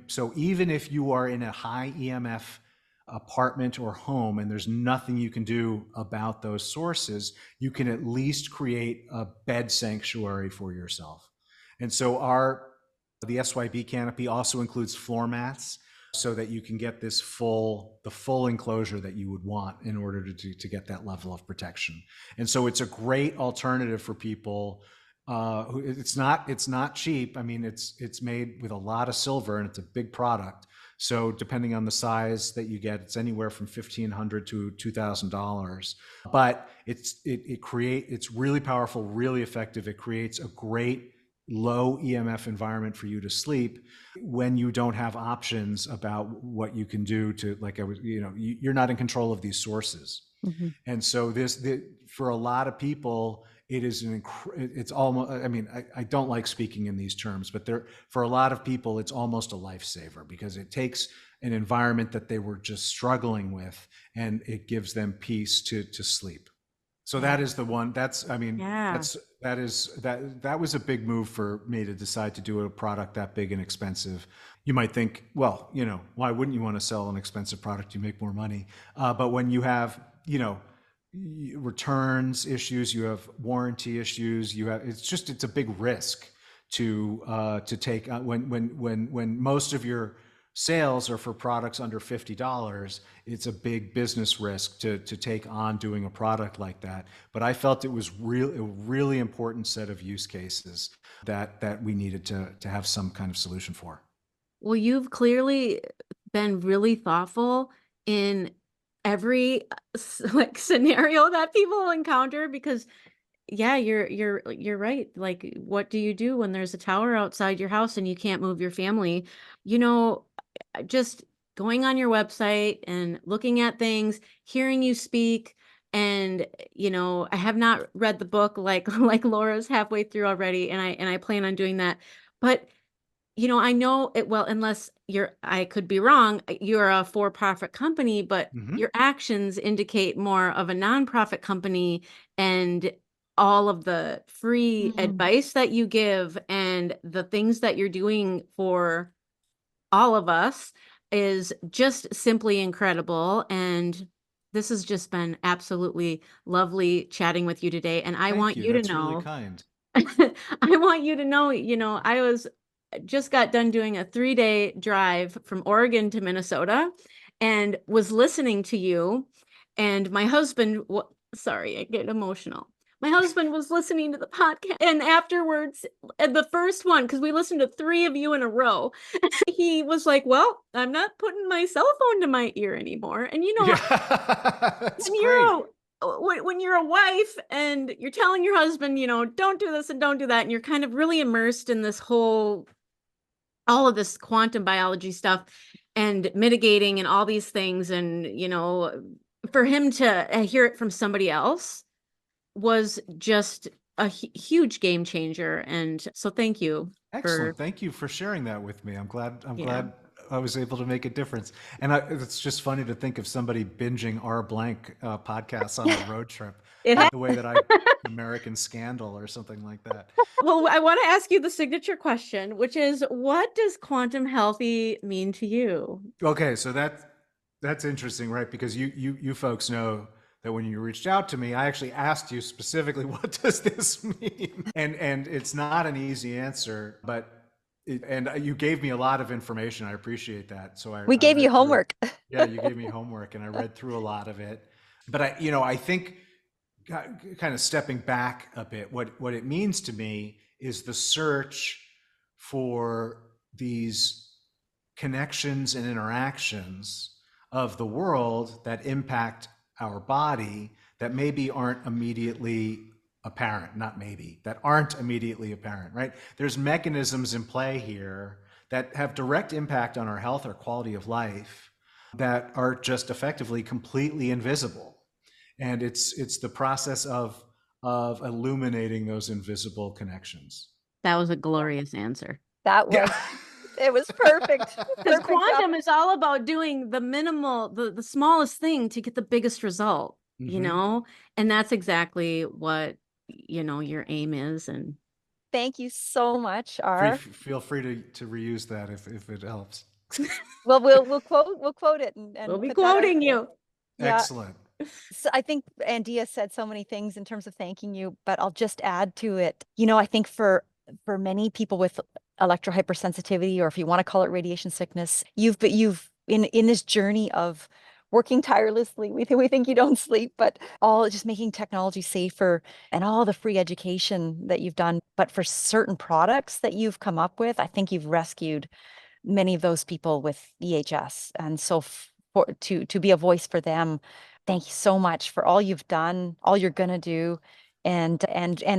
so even if you are in a high EMF apartment or home and there's nothing you can do about those sources, you can at least create a bed sanctuary for yourself. And so the SYB Canopy also includes floor mats, so that you can get the full enclosure that you would want in order to get that level of protection. And so it's a great alternative for people. It's not cheap. I mean, it's made with a lot of silver, and it's a big product. So depending on the size that you get, it's anywhere from $1,500 to $2,000. But it's really powerful, really effective. It creates a great low EMF environment for you to sleep when you don't have options about what you can do to, you're not in control of these sources. Mm-hmm. And so for a lot of people, it is it's almost, I mean, I don't like speaking in these terms, but for a lot of people, it's almost a lifesaver, because it takes an environment that they were just struggling with, and it gives them peace to sleep. So that is the one. That was a big move for me to decide to do a product that big and expensive. You might think, well, why wouldn't you want to sell an expensive product? You make more money. But when you have, returns issues, you have warranty issues, it's a big risk to take when most of your sales are for products under $50. It's a big business risk to take on doing a product like that. But I felt it was a really important set of use cases that we needed to have some kind of solution for. Well, you've clearly been really thoughtful in every like scenario that people encounter, because yeah, you're right. Like, what do you do when there's a tower outside your house and you can't move your family? You know, just going on your website and looking at things, hearing you speak, and I have not read the book like like Laura's halfway through already, and I plan on doing that. But I know it well, unless I could be wrong, you're a for-profit company, but your actions indicate more of a nonprofit company, and all of the free advice that you give and the things that you're doing for all of us is just simply incredible. And this has just been absolutely lovely chatting with you today. And I want you to That's know, really kind. I want you to know, I just got done doing a 3-day drive from Oregon to Minnesota and was listening to you. And my husband, sorry, I get emotional. My husband was listening to the podcast, and afterwards, the first one, because we listened to 3 of you in a row, he was like, well, I'm not putting my cell phone to my ear anymore. And That's when you're a wife and you're telling your husband, don't do this and don't do that, and you're kind of really immersed in this all of this quantum biology stuff and mitigating and all these things. And, for him to hear it from somebody else was just a huge game changer. And so thank you. Excellent. Thank you for sharing that with me. I'm glad I was able to make a difference. And it's just funny to think of somebody binging our blank podcasts on a road trip, the way that American Scandal or something like that. Well, I want to ask you the signature question, which is, what does quantum healthy mean to you? Okay, so that's interesting, right? Because you folks know that when you reached out to me, I actually asked you specifically, what does this mean? And it's not an easy answer, but and you gave me a lot of information. I appreciate that. So we gave you homework. Yeah, you gave me homework, and I read through a lot of it. But I think, kind of stepping back a bit, what it means to me is the search for these connections and interactions of the world that impact our body that maybe aren't immediately apparent, that aren't immediately apparent, right? There's mechanisms in play here that have direct impact on our health or quality of life that are just effectively completely invisible. And it's the process of illuminating those invisible connections. That was a glorious answer. That was, it was perfect. Because quantum is all about doing the minimal, the smallest thing to get the biggest result, and that's exactly what, your aim is. And thank you so much, Feel free to reuse that if it helps. Well, we'll quote it and we'll be quoting you. Yeah. Excellent. So I think Andia said so many things in terms of thanking you, but I'll just add to it. I think for many people with electrohypersensitivity, or if you want to call it radiation sickness, you've in this journey of working tirelessly. We think you don't sleep, but all just making technology safer and all the free education that you've done. But for certain products that you've come up with, I think you've rescued many of those people with EHS. And so to be a voice for them, thank you so much for all you've done, all you're going to do, and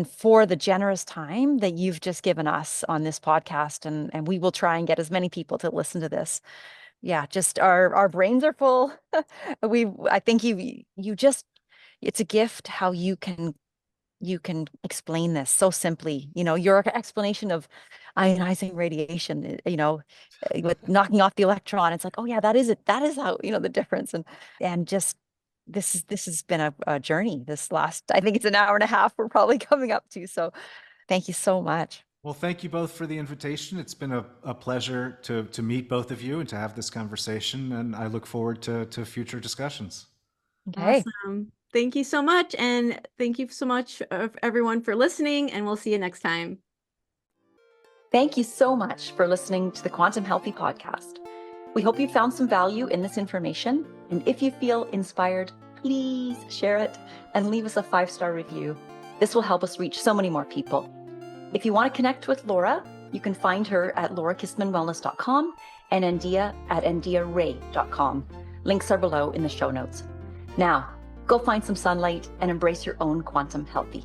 for the generous time that you've just given us on this podcast. And we will try and get as many people to listen to this. Yeah, just our brains are full. I think you just, it's a gift how you can explain this so simply. Your explanation of ionizing radiation, with knocking off the electron, it's like, oh yeah, that is it. That is how, the difference. And just, this has been a journey. This last, I think it's an hour and a half we're probably coming up to. So thank you so much. Well, thank you both for the invitation. It's been a pleasure to meet both of you and to have this conversation. And I look forward to future discussions. Okay. Awesome. Thank you so much. And thank you so much everyone for listening, and we'll see you next time. Thank you so much for listening to the Quantum Healthy podcast. We hope you found some value in this information. And if you feel inspired, please share it and leave us a 5-star review. This will help us reach so many more people. If you want to connect with Laura, you can find her at laurakistmanwellness.com and Ndia at ndiaray.com. Links are below in the show notes. Now, go find some sunlight and embrace your own quantum healthy.